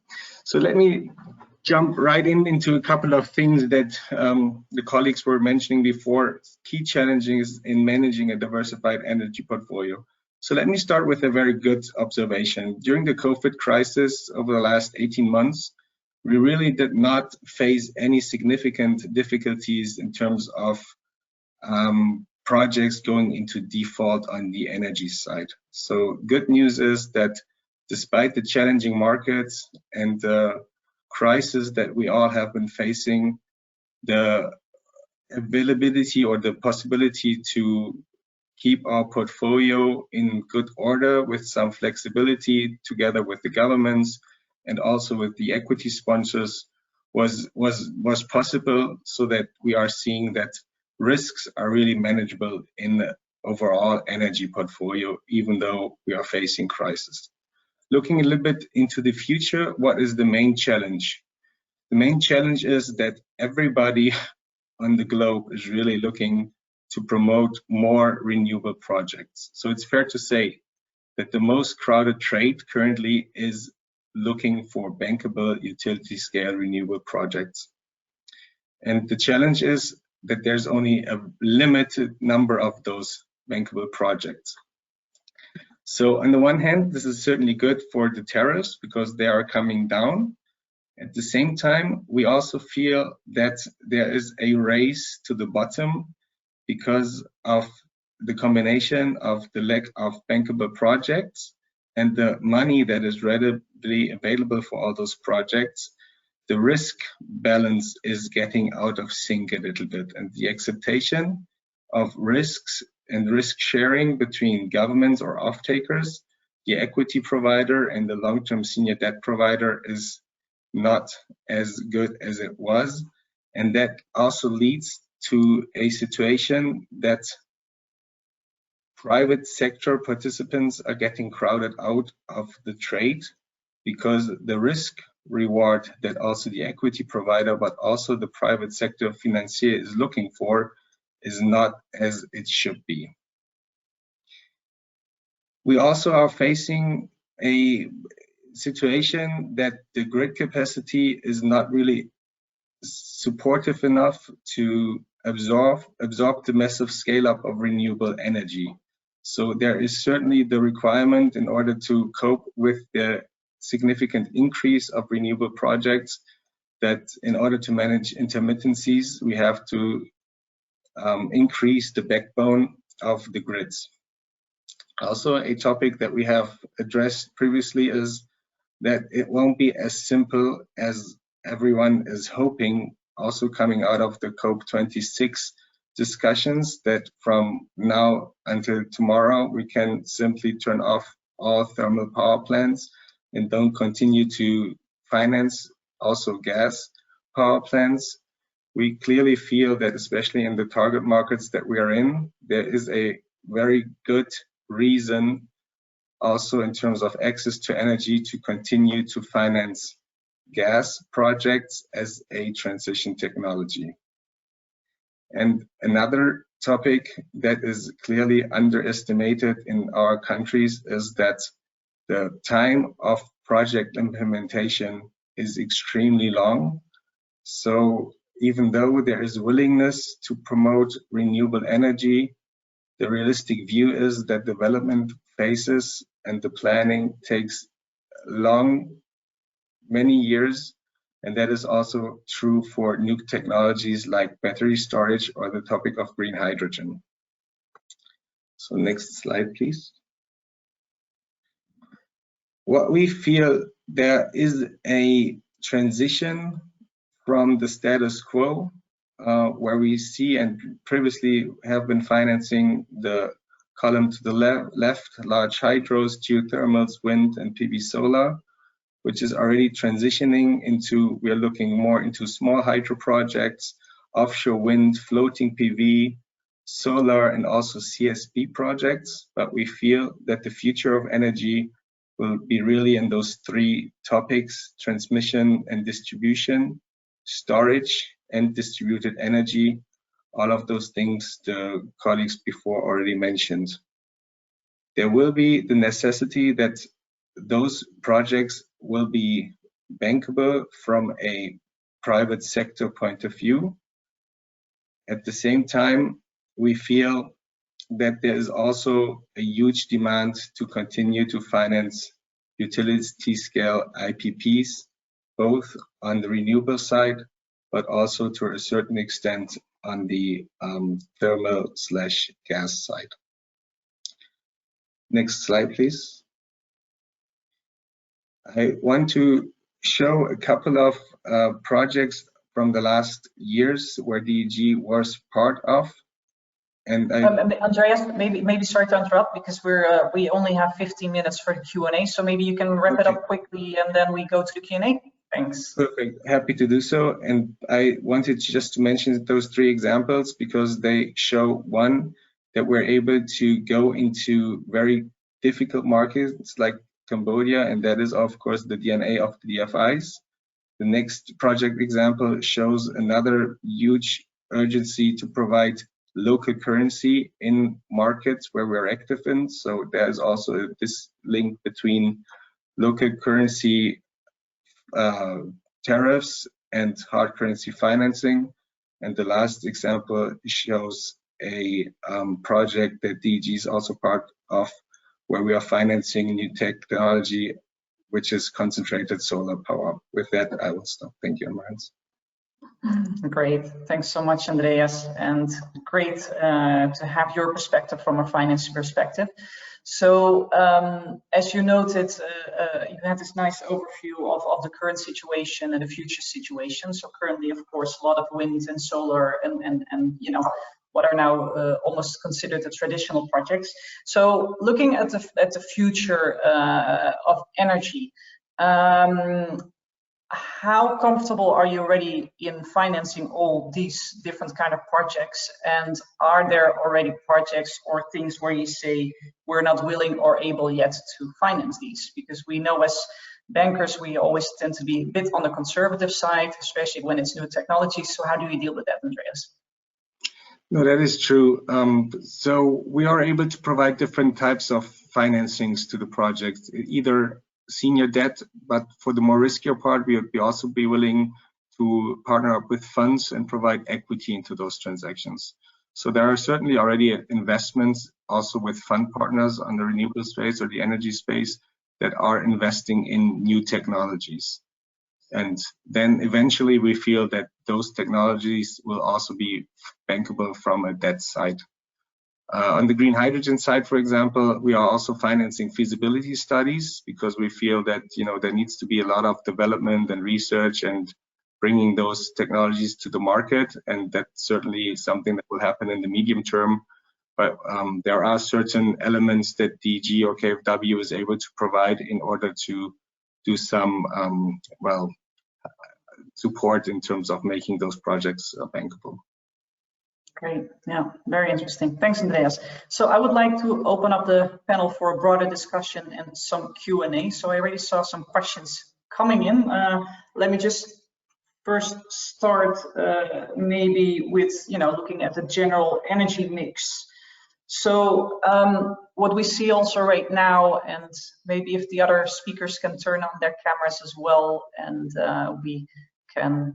so let me jump right into a couple of things that the colleagues were mentioning before, key challenges in managing a diversified energy portfolio. So let me start with a very good observation. During the COVID crisis over the last 18 months, we really did not face any significant difficulties in terms of projects going into default on the energy side. So good news is that despite the challenging markets and the crisis that we all have been facing, the availability or the possibility to keep our portfolio in good order with some flexibility together with the governments and also with the equity sponsors was possible, so that we are seeing that risks are really manageable in the overall energy portfolio, even though we are facing crisis. Looking a little bit into the future, what is the main challenge? The main challenge is that everybody on the globe is really looking to promote more renewable projects. So it's fair to say that the most crowded trade currently is looking for bankable utility scale renewable projects. And the challenge is that there's only a limited number of those bankable projects. So on the one hand, this is certainly good for the tariffs because they are coming down. At the same time, we also feel that there is a race to the bottom because of the combination of the lack of bankable projects and the money that is readily available for all those projects. The risk balance is getting out of sync a little bit, and the acceptation of risks and risk sharing between governments or off-takers, the equity provider and the long-term senior debt provider is not as good as it was. And that also leads to a situation that private sector participants are getting crowded out of the trade because the risk reward that also the equity provider, but also the private sector financier is looking for is not as it should be. We also are facing a situation that the grid capacity is not really supportive enough to absorb the massive scale up of renewable energy. So there is certainly the requirement in order to cope with the significant increase of renewable projects that in order to manage intermittencies, we have to increase the backbone of the grids. Also, a topic that we have addressed previously is that it won't be as simple as everyone is hoping, also coming out of the COP26 discussions, that from now until tomorrow, we can simply turn off all thermal power plants and don't continue to finance also gas power plants. We clearly feel that, especially in the target markets that we are in, there is a very good reason also in terms of access to energy to continue to finance gas projects as a transition technology. And another topic that is clearly underestimated in our countries is that the time of project implementation is extremely long. So even though there is willingness to promote renewable energy, the realistic view is that development phases and the planning takes many years, and that is also true for new technologies like battery storage or the topic of green hydrogen. So next slide, please. What we feel, there is a transition from the status quo, where we see and previously have been financing the column to the left, large hydros, geothermals, wind, and PV solar, which is already transitioning into, we are looking more into small hydro projects, offshore wind, floating PV, solar, and also CSP projects. But we feel that the future of energy will be really in those three topics: transmission and distribution, storage, and distributed energy. All of those things the colleagues before already mentioned. There will be the necessity that those projects will be bankable from a private sector point of view. At the same time, we feel that there is also a huge demand to continue to finance utility scale IPPs, both on the renewable side, but also to a certain extent on the thermal/gas side. Next slide, please. I want to show a couple of projects from the last years where DEG was part of. And Andreas, maybe sorry to interrupt, because we only have 15 minutes for the Q&A, so maybe you can wrap it up quickly and then we go to the Q&A. Thanks. Perfect, happy to do so. And I wanted just to mention those three examples because they show, one, that we're able to go into very difficult markets like Cambodia, and that is of course the DNA of the DFIs. The next project example shows another huge urgency to provide local currency in markets where we're active in. So there's also this link between local currency tariffs and hard currency financing. And the last example shows a project that DEG is also part of, where we are financing new technology, which is concentrated solar power. With that, I will stop. Thank you, Marins. Great, thanks so much, Andreas, and great to have your perspective from a finance perspective. So as you noted, you had this nice overview of the current situation and the future situation. So currently, of course, a lot of wind and solar and you know, what are now almost considered the traditional projects. So looking at the future of energy, how comfortable are you already in financing all these different kind of projects? And are there already projects or things where you say we're not willing or able yet to finance these? Because we know as bankers, we always tend to be a bit on the conservative side, especially when it's new technology. So how do you deal with that, Andreas? No, that is true. So we are able to provide different types of financings to the project, either senior debt, but for the more riskier part, we would also be willing to partner up with funds and provide equity into those transactions. So there are certainly already investments also with fund partners on the renewable space or the energy space that are investing in new technologies. And then eventually we feel that those technologies will also be bankable from a debt side. On the green hydrogen side, for example, we are also financing feasibility studies because we feel that there needs to be a lot of development and research and bringing those technologies to the market, and that's certainly something that will happen in the medium term. But there are certain elements that DG or KfW is able to provide in order to do some support in terms of making those projects bankable. Great, yeah, very interesting. Thanks, Andreas. So I would like to open up the panel for a broader discussion and some Q&A. So I already saw some questions coming in. Let me just first start maybe with looking at the general energy mix. So what we see also right now, and maybe if the other speakers can turn on their cameras as well, and we can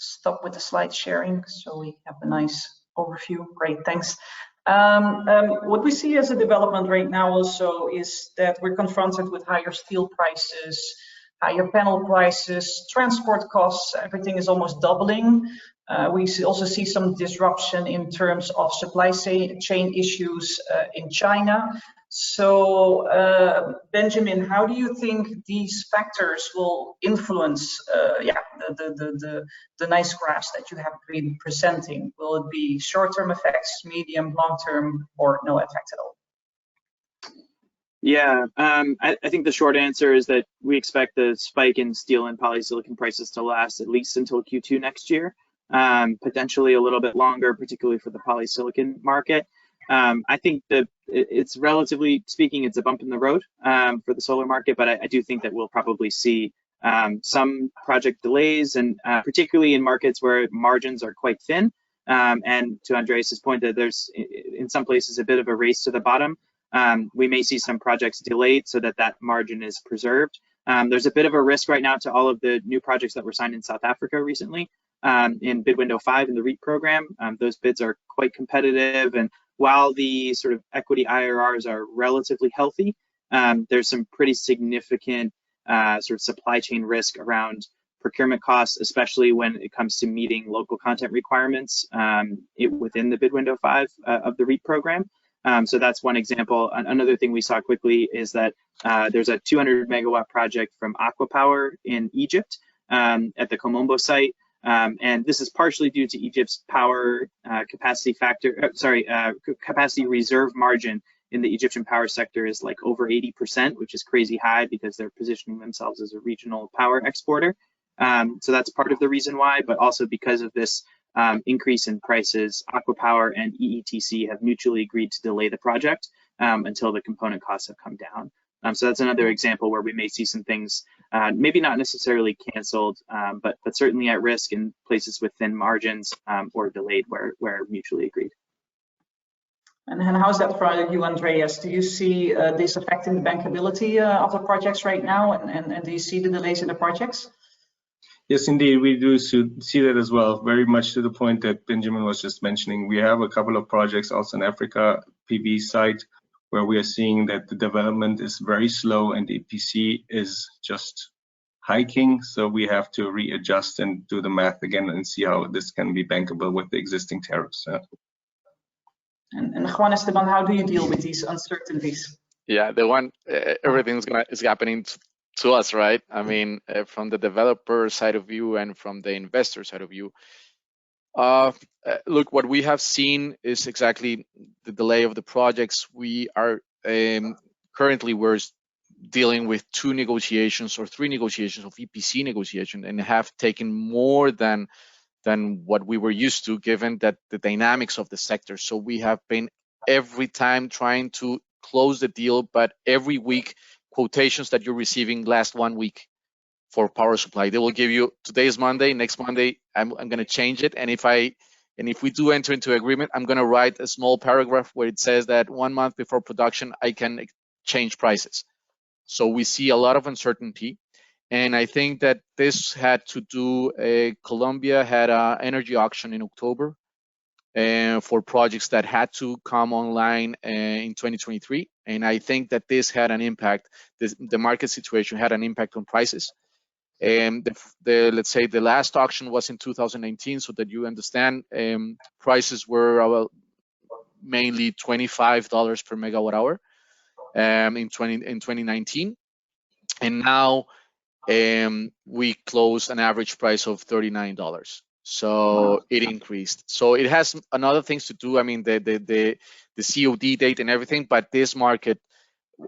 stop with the slide sharing so we have a nice overview. Great, thanks. What we see as a development right now also is that we're confronted with higher steel prices, higher panel prices, transport costs, everything is almost doubling. We also see some disruption in terms of supply chain issues in China. So, Benjamin, how do you think these factors will influence the nice graphs that you have been presenting? Will it be short-term effects, medium, long-term, or no effect at all? Yeah, I think the short answer is that we expect the spike in steel and polysilicon prices to last at least until Q2 next year, potentially a little bit longer, particularly for the polysilicon market. I think that it's relatively speaking, it's a bump in the road for the solar market, but I do think that we'll probably see some project delays, and particularly in markets where margins are quite thin. And to Andreas's point, that there's in some places a bit of a race to the bottom. We may see some projects delayed so that margin is preserved. There's a bit of a risk right now to all of the new projects that were signed in South Africa recently in bid window 5 in the REAP program. Those bids are quite competitive, and while the sort of equity IRRs are relatively healthy, there's some pretty significant sort of supply chain risk around procurement costs, especially when it comes to meeting local content requirements within the bid window 5 of the REAP program. So that's one example. Another thing we saw quickly is that there's a 200 megawatt project from Aquapower in Egypt at the Komombo site. And this is partially due to Egypt's power capacity reserve margin in the Egyptian power sector is like over 80%, which is crazy high because they're positioning themselves as a regional power exporter. So that's part of the reason why, but also because of this increase in prices, Aquapower and EETC have mutually agreed to delay the project until the component costs have come down. So that's another example where we may see some things, maybe not necessarily canceled, but certainly at risk in places with thin margins or delayed where mutually agreed. And how's that for you, Andreas? Do you see this affecting the bankability of the projects right now? And do you see the delays in the projects? Yes, indeed, we do see that as well. Very much to the point that Benjamin was just mentioning. We have a couple of projects also in Africa, PV site, where we are seeing that the development is very slow and the EPC is just hiking. So we have to readjust and do the math again and see how this can be bankable with the existing tariffs. And Juan Esteban, how do you deal with these uncertainties? Yeah, everything's is happening to us, right? I mean, from the developer side of view and from the investor side of view. Look, what we have seen is exactly the delay of the projects. We are currently we're dealing with 2 negotiations or 3 negotiations of EPC negotiation, and have taken more than what we were used to, given that the dynamics of the sector. So we have been every time trying to close the deal, but every week quotations that you're receiving last 1 week for power supply. They will give you, today is Monday, next Monday I'm going to change it, and if we do enter into agreement, I'm going to write a small paragraph where it says that 1 month before production I can change prices. So we see a lot of uncertainty, and I think that this had to do, Colombia had an energy auction in October for projects that had to come online in 2023, and I think that this had an impact. The market situation had an impact on prices. And let's say the last auction was in 2019, so that you understand, prices were mainly $25 per megawatt hour in 2019, and now we closed an average price of $39. So it increased. So it has another things to do. I mean, the COD date and everything, but this market,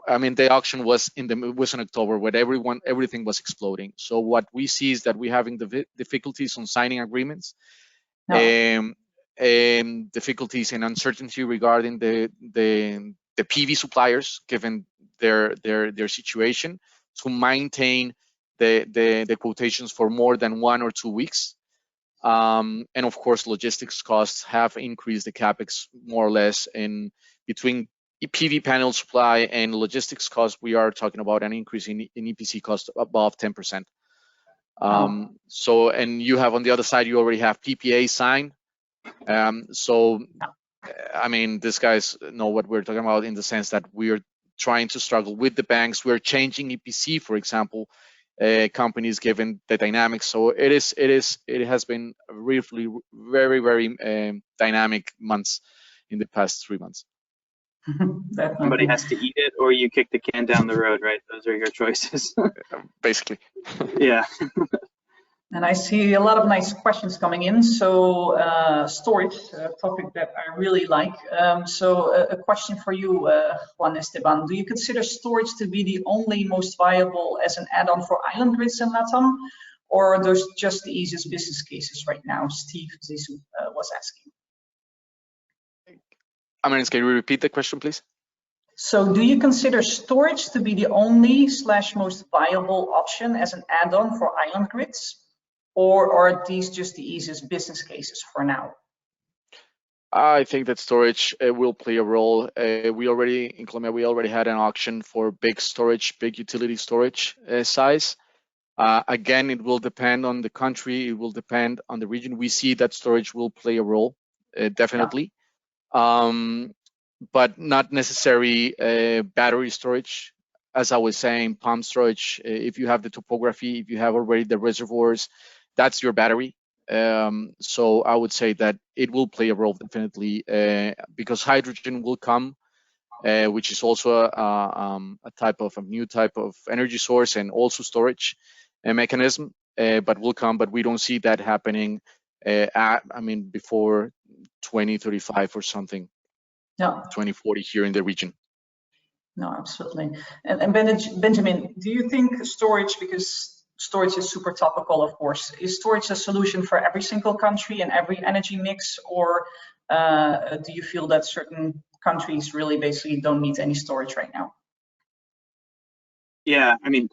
I mean, the auction was in October, where everything was exploding. So what we see is that we're having the difficulties on signing agreements, difficulties and uncertainty regarding the PV suppliers, given their situation, to maintain the quotations for more than 1 or 2 weeks. And of course, logistics costs have increased the capex more or less in between PV panel supply and logistics costs. We are talking about an increase in EPC cost above 10%. So, and you have on the other side, you already have PPA signed. So, I mean, these guys know what we're talking about, in the sense that we're trying to struggle with the banks. We're changing EPC, for example, companies, given the dynamics. So it has been really very, very dynamic months in the past 3 months. Somebody has to eat it, or you kick the can down the road, right? Those are your choices. Basically. Yeah. And I see a lot of nice questions coming in. So storage, a topic that I really like. So a question for you, Juan Esteban. Do you consider storage to be the only most viable as an add-on for island grids in LATAM? Or are those just the easiest business cases right now? Steve Zissou was asking. I mean, can you repeat the question, please? So do you consider storage to be the only / most viable option as an add-on for island grids? Or are these just the easiest business cases for now? I think that storage will play a role. In Colombia, we already had an auction for big storage, big utility storage size. Again, it will depend on the country. It will depend on the region. We see that storage will play a role, definitely. But not necessarily battery storage. As I was saying, pump storage, if you have the topography, if you have already the reservoirs, that's your battery. So I would say that it will play a role, definitely, because hydrogen will come, which is also a new type of energy source, and also storage mechanism, but will come. But we don't see that happening before 2035 or something. Yeah. 2040 here in the region. No, absolutely. And Benjamin, do you think storage, because storage is super topical, of course, is storage a solution for every single country and every energy mix, or do you feel that certain countries really basically don't need any storage right now? Yeah, I mean,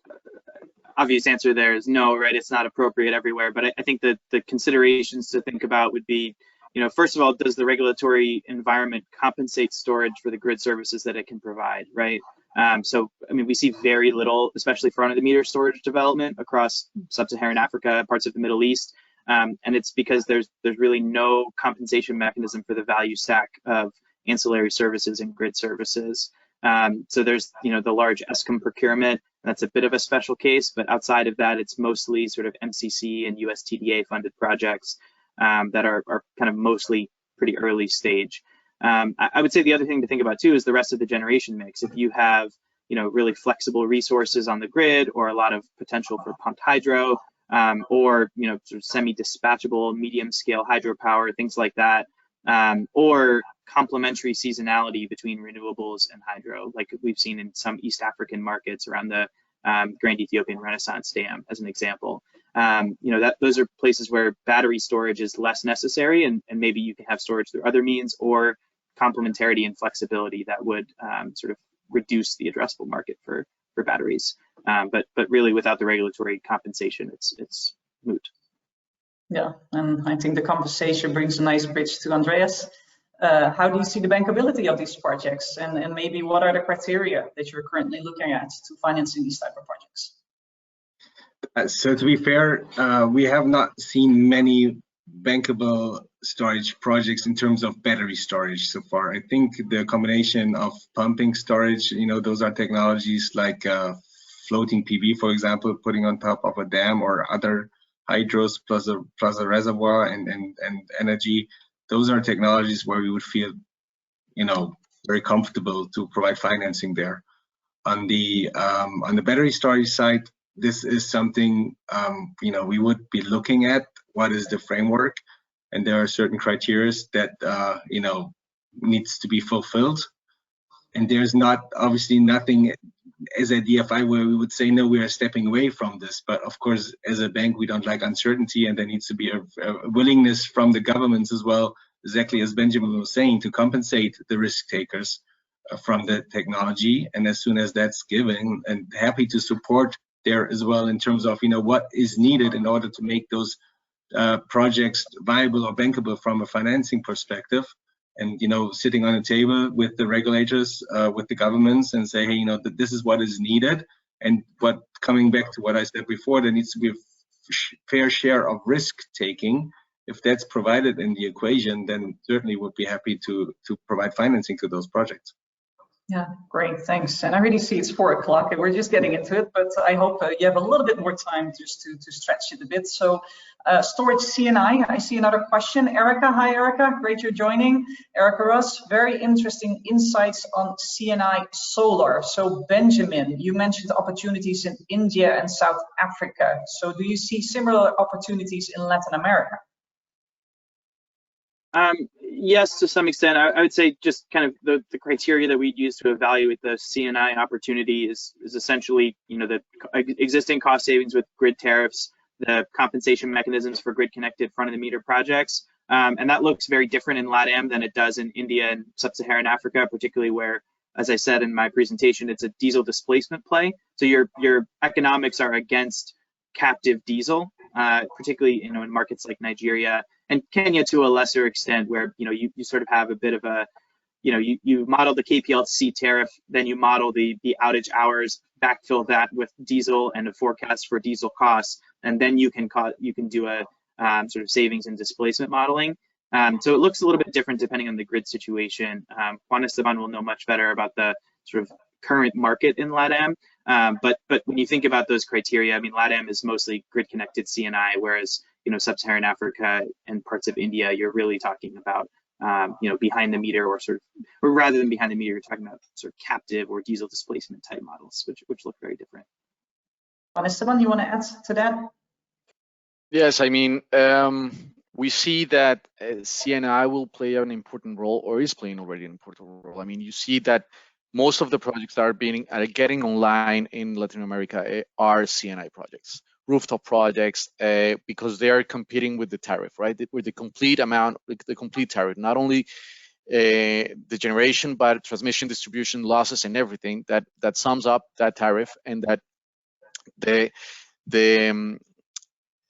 obvious answer there is no, right? It's not appropriate everywhere. But I think that the considerations to think about would be, first of all, does the regulatory environment compensate storage for the grid services that it can provide, right? So, I mean, we see very little, especially front-of-the-meter storage development across sub-Saharan Africa, parts of the Middle East. And it's because there's really no compensation mechanism for the value stack of ancillary services and grid services. So there's, the large ESCOM procurement. That's a bit of a special case, but outside of that, it's mostly sort of MCC and USTDA funded projects that are kind of mostly pretty early stage. I would say the other thing to think about too is the rest of the generation mix. If you have, really flexible resources on the grid, or a lot of potential for pumped hydro, or, sort of semi-dispatchable, medium-scale hydropower, things like that, or complementary seasonality between renewables and hydro, like we've seen in some East African markets around the Grand Ethiopian Renaissance Dam, as an example. Those are places where battery storage is less necessary, and maybe you can have storage through other means, or complementarity and flexibility that would sort of reduce the addressable market for batteries. But really, without the regulatory compensation, it's moot. Yeah, and I think the conversation brings a nice bridge to Andreas. How do you see the bankability of these projects, and maybe what are the criteria that you're currently looking at to financing these type of projects? So to be fair, we have not seen many bankable storage projects in terms of battery storage so far. I think the combination of pumping storage, those are technologies like floating PV, for example, putting on top of a dam, or other hydros plus a reservoir and energy. Those are technologies where we would feel, very comfortable to provide financing there. On the battery storage side, this is something we would be looking at. What is the framework? And there are certain criteria that needs to be fulfilled. And there's obviously nothing as a DFI where we would say, no, we are stepping away from this. But of course, as a bank, we don't like uncertainty, and there needs to be a willingness from the governments as well, exactly as Benjamin was saying, to compensate the risk takers from the technology. And as soon as that's given, and happy to support there as well in terms of what is needed in order to make those projects viable or bankable from a financing perspective. And sitting on a table with the regulators, with the governments, and say, hey, that this is what is needed. And coming back to what I said before, there needs to be a fair share of risk taking. If that's provided in the equation, then certainly would be happy to provide financing to those projects. Yeah, great, thanks. And I really see it's 4 o'clock and we're just getting into it, but I hope you have a little bit more time just to stretch it a bit. So storage CNI, I see another question. Erica, hi Erica, great you're joining. Erica Ross, very interesting insights on CNI solar. So Benjamin, you mentioned opportunities in India and South Africa. So do you see similar opportunities in Latin America? Yes, to some extent. I would say just kind of the criteria that we use to evaluate the CNI opportunity is essentially, the existing cost savings with grid tariffs, the compensation mechanisms for grid-connected front-of-the-meter projects, and that looks very different in LATAM than it does in India and Sub-Saharan Africa, particularly where, as I said in my presentation, it's a diesel displacement play. So your economics are against captive diesel, particularly in markets like Nigeria and Kenya to a lesser extent, where you sort of have a bit of a you model the KPLC tariff, then you model the outage hours, backfill that with diesel and a forecast for diesel costs, and then you can do a sort of savings and displacement modeling. So it looks a little bit different depending on the grid situation. Juan Esteban will know much better about the sort of current market in LATAM. But when you think about those criteria, I mean, LATAM is mostly grid-connected CNI, whereas Sub-Saharan Africa and parts of India, you're really talking about behind the meter, or rather than behind the meter, you're talking about sort of captive or diesel displacement type models, which look very different. Juan Esteban, you want to add to that? Yes, I mean, we see that CNI will play an important role, or is playing already an important role. I mean, you see that most of the projects that are getting online in Latin America are CNI projects, rooftop projects, because they are competing with the tariff, right? With the complete amount, the complete tariff, not only the generation, but transmission, distribution, losses, and everything that sums up that tariff, and that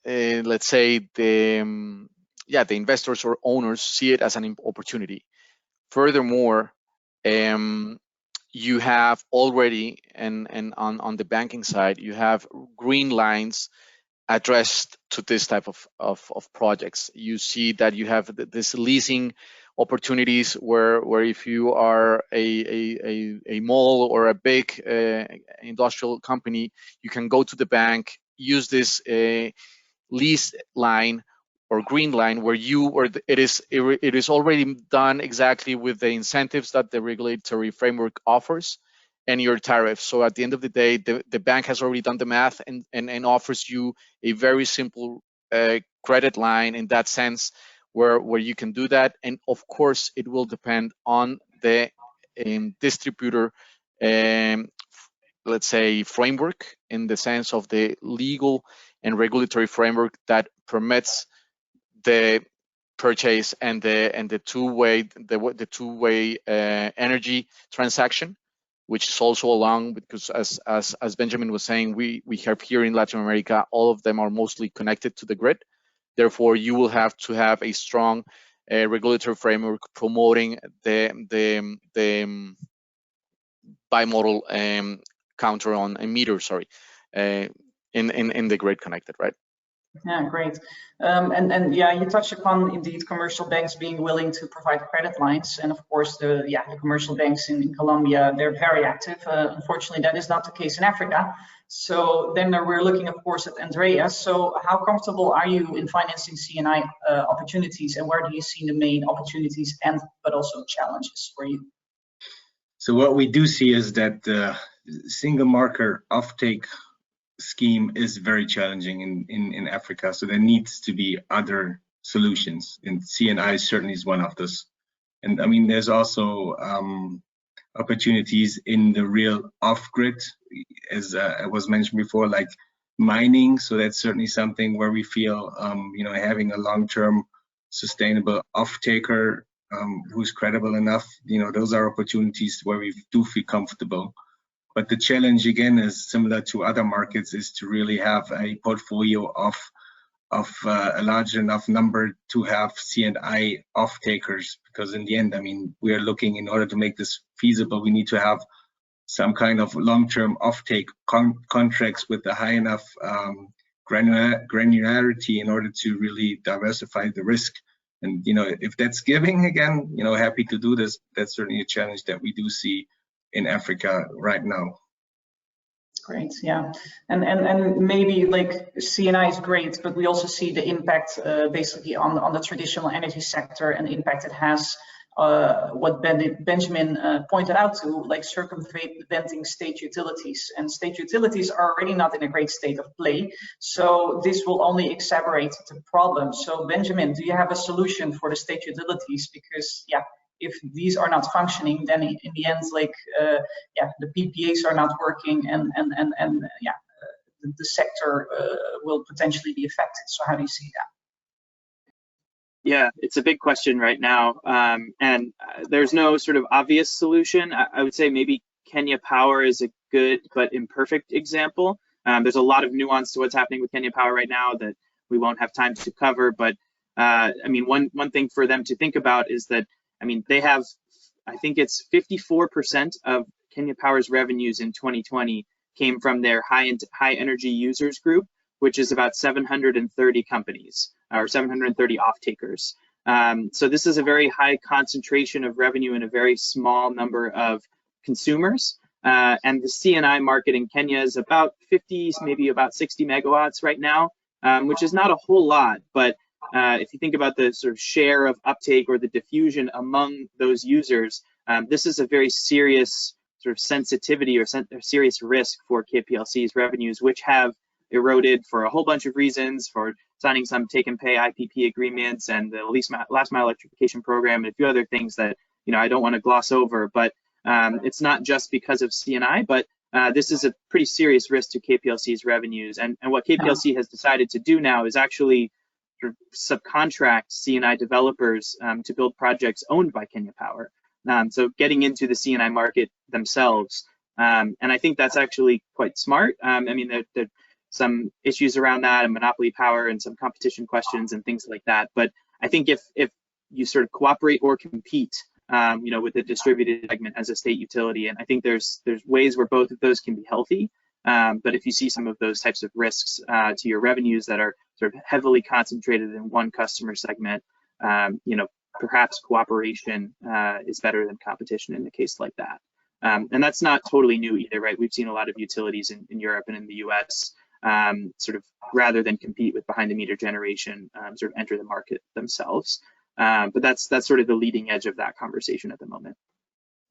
let's say the investors or owners see it as an opportunity. Furthermore, you have already, and on the banking side, you have green lines addressed to this type of projects. You see that you have this leasing opportunities where if you are a mall or a big industrial company, you can go to the bank, use this lease line or green line where it is already done exactly with the incentives that the regulatory framework offers and your tariff. So at the end of the day, the bank has already done the math and offers you a very simple credit line in that sense, where you can do that. And of course, it will depend on the distributor, let's say, framework, in the sense of the legal and regulatory framework that permits the purchase and the two-way energy transaction, which is also along, because as Benjamin was saying, we have here in Latin America, all of them are mostly connected to the grid. Therefore, you will have to have a strong regulatory framework promoting the bimodal counter on a meter, in the grid connected, right? Yeah, great. And yeah, you touched upon indeed commercial banks being willing to provide credit lines, and of course the commercial banks in Colombia, they're very active. Unfortunately, that is not the case in Africa. So then we're looking, of course, at Andreas. So how comfortable are you in financing C&I opportunities, and where do you see the main opportunities but also challenges for you? So what we do see is that the single marker offtake scheme is very challenging in Africa. So there needs to be other solutions, and C&I certainly is one of those. And I mean, there's also opportunities in the real off-grid, as was mentioned before, like mining. So that's certainly something where we feel, having a long-term sustainable off-taker who's credible enough, those are opportunities where we do feel comfortable. But the challenge, again, is similar to other markets, is to really have a portfolio of a large enough number to have C&I off-takers, because in the end, I mean, we are looking, in order to make this feasible, we need to have some kind of long-term off-take contracts with a high enough granularity in order to really diversify the risk. And, if that's giving, again, happy to do this. That's certainly a challenge that we do see in Africa right now. Great, yeah, and maybe like C&I is great, but we also see the impact basically on the traditional energy sector, and the impact it has. What Benjamin pointed out to, like circumventing state utilities, and state utilities are already not in a great state of play. So this will only exacerbate the problem. So Benjamin, do you have a solution for the state utilities? Because if these are not functioning, then in the end, the PPAs are not working, and the sector will potentially be affected. So how do you see that? Yeah, it's a big question right now, and there's no sort of obvious solution. I would say maybe Kenya Power is a good but imperfect example. There's a lot of nuance to what's happening with Kenya Power right now that we won't have time to cover, but I mean, one thing for them to think about is that, I mean, they have, I think it's 54% of Kenya Power's revenues in 2020 came from their high energy users group, which is about 730 companies, or 730 off-takers. So this is a very high concentration of revenue in a very small number of consumers. And the C&I market in Kenya is about 50, maybe about 60 megawatts right now, which is not a whole lot. But if you think about the sort of share of uptake or the diffusion among those users, this is a very serious sort of sensitivity or serious risk for KPLC's revenues, which have eroded for a whole bunch of reasons, for signing some take and pay IPP agreements and the last mile electrification program and a few other things that I don't want to gloss over. But it's not just because of C&I, but this is a pretty serious risk to KPLC's revenues. And what KPLC has decided to do now is actually sort of subcontract C&I developers to build projects owned by Kenya Power. So getting into the C&I market themselves. And I think that's actually quite smart. I mean, there some issues around that and monopoly power and some competition questions and things like that. But I think if you sort of cooperate or compete, with the distributed segment as a state utility, and I think there's ways where both of those can be healthy. But if you see some of those types of risks to your revenues that are sort of heavily concentrated in one customer segment, perhaps cooperation is better than competition in a case like that. And that's not totally new either, right? We've seen a lot of utilities in Europe and in the US sort of, rather than compete with behind the meter generation, sort of enter the market themselves. But that's sort of the leading edge of that conversation at the moment.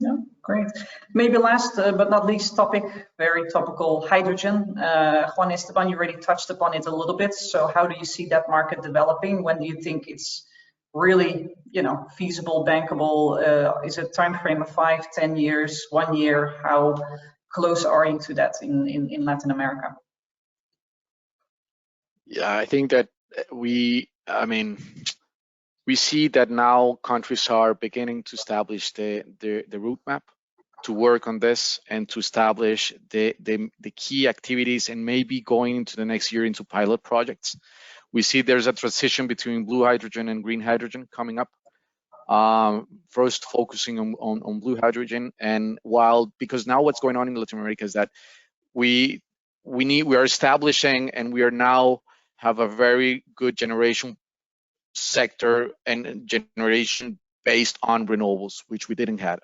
Yeah, great. Maybe last but not least topic, very topical, hydrogen. Juan Esteban, you already touched upon it a little bit. So how do you see that market developing? When do you think it's really, feasible, bankable? Is it a time frame of 5, 10 years, 1 year? How close are you to that in Latin America? Yeah, I think that we see that now countries are beginning to establish the roadmap to work on this and to establish the key activities, and maybe going into the next year into pilot projects. We see there's a transition between blue hydrogen and green hydrogen coming up. First focusing on blue hydrogen, and because now what's going on in Latin America is that we are establishing, and we are now have a very good generation sector and generation based on renewables, which we didn't have,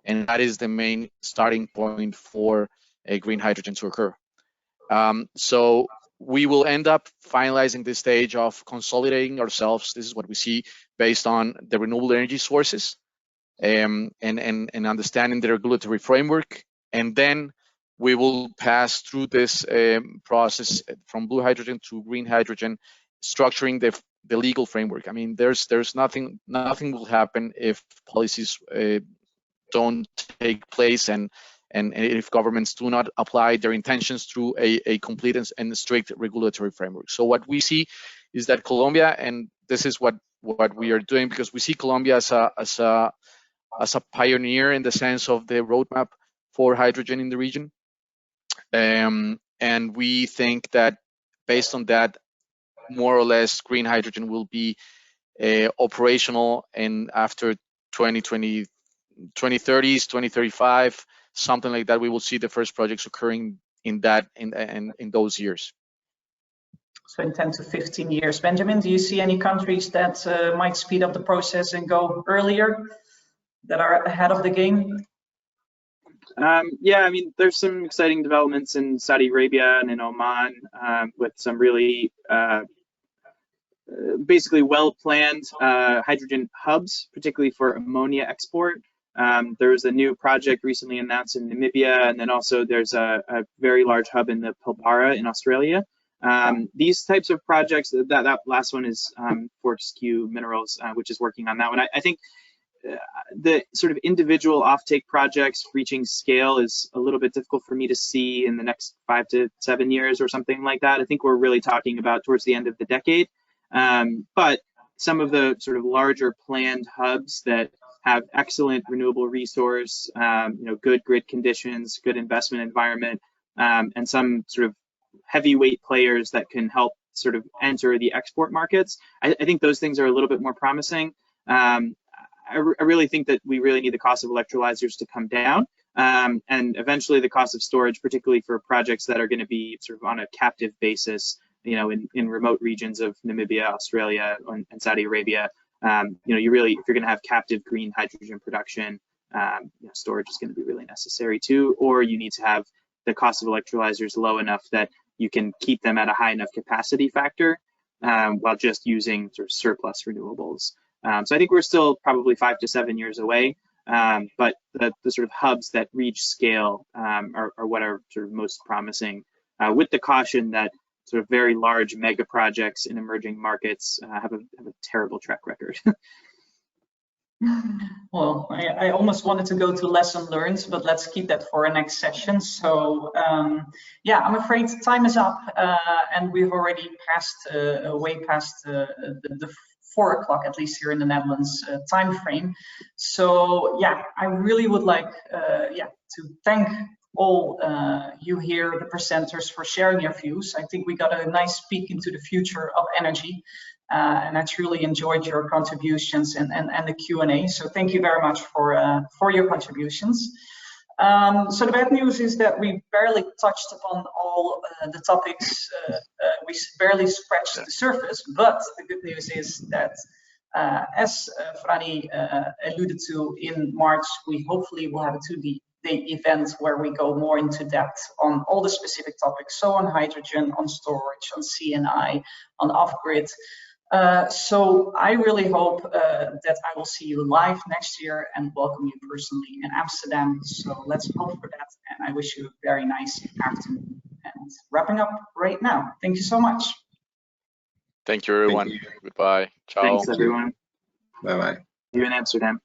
and that is the main starting point for a green hydrogen to occur. So we will end up finalizing this stage of consolidating ourselves. This is what we see based on the renewable energy sources, and understanding the regulatory framework, and then we will pass through this process from blue hydrogen to green hydrogen, structuring the legal framework. I mean, there's nothing will happen if policies don't take place, and if governments do not apply their intentions through a complete and strict regulatory framework. So what we see is that Colombia, and this is what we are doing, because we see Colombia as a pioneer in the sense of the roadmap for hydrogen in the region, and we think that based on that, more or less, green hydrogen will be operational, and after 2030s, 2035, something like that, we will see the first projects occurring in those years. So in 10 to 15 years. Benjamin, do you see any countries that might speed up the process and go earlier, that are ahead of the game? Yeah, I mean, there's some exciting developments in Saudi Arabia and in Oman, with some really basically well-planned hydrogen hubs, particularly for ammonia export. There's a new project recently announced in Namibia, and then also there's a very large hub in the Pilbara in Australia. These types of projects, that last one is Fortescue Minerals, which is working on that one. I think the sort of individual offtake projects reaching scale is a little bit difficult for me to see in the next 5 to 7 years or something like that. I think we're really talking about towards the end of the decade. But some of the sort of larger planned hubs that have excellent renewable resource, good grid conditions, good investment environment, and some sort of heavyweight players that can help sort of enter the export markets. I think those things are a little bit more promising. I really think that we really need the cost of electrolyzers to come down, and eventually the cost of storage, particularly for projects that are going to be sort of on a captive basis, in remote regions of Namibia, Australia, and Saudi Arabia. You really, if you're going to have captive green hydrogen production, storage is going to be really necessary too, or you need to have the cost of electrolyzers low enough that you can keep them at a high enough capacity factor while just using sort of surplus renewables. So I think we're still probably 5 to 7 years away, but the sort of hubs that reach scale are what are sort of most promising, with the caution that sort of very large mega projects in emerging markets have a terrible track record. Well, I almost wanted to go to lesson learned, but let's keep that for our next session. So yeah, I'm afraid time is up, and we've already passed way past the 4 o'clock, at least here in the Netherlands, time frame. So yeah, I really would like to thank all you here, the presenters, for sharing your views. I think we got a nice peek into the future of energy, and I truly enjoyed your contributions and the Q&A. So thank you very much for your contributions. So the bad news is that we barely touched upon all the topics. We barely scratched the surface, but the good news is that as Franny alluded to, in March, we hopefully will have a 2-day event where we go more into depth on all the specific topics. So on hydrogen, on storage, on CNI, on off-grid. So I really hope that I will see you live next year and welcome you personally in Amsterdam. So let's hope for that. And I wish you a very nice afternoon. And wrapping up right now. Thank you so much. Thank you, everyone. Thank you. Goodbye. Ciao. Thanks, everyone. Bye-bye. You in Amsterdam.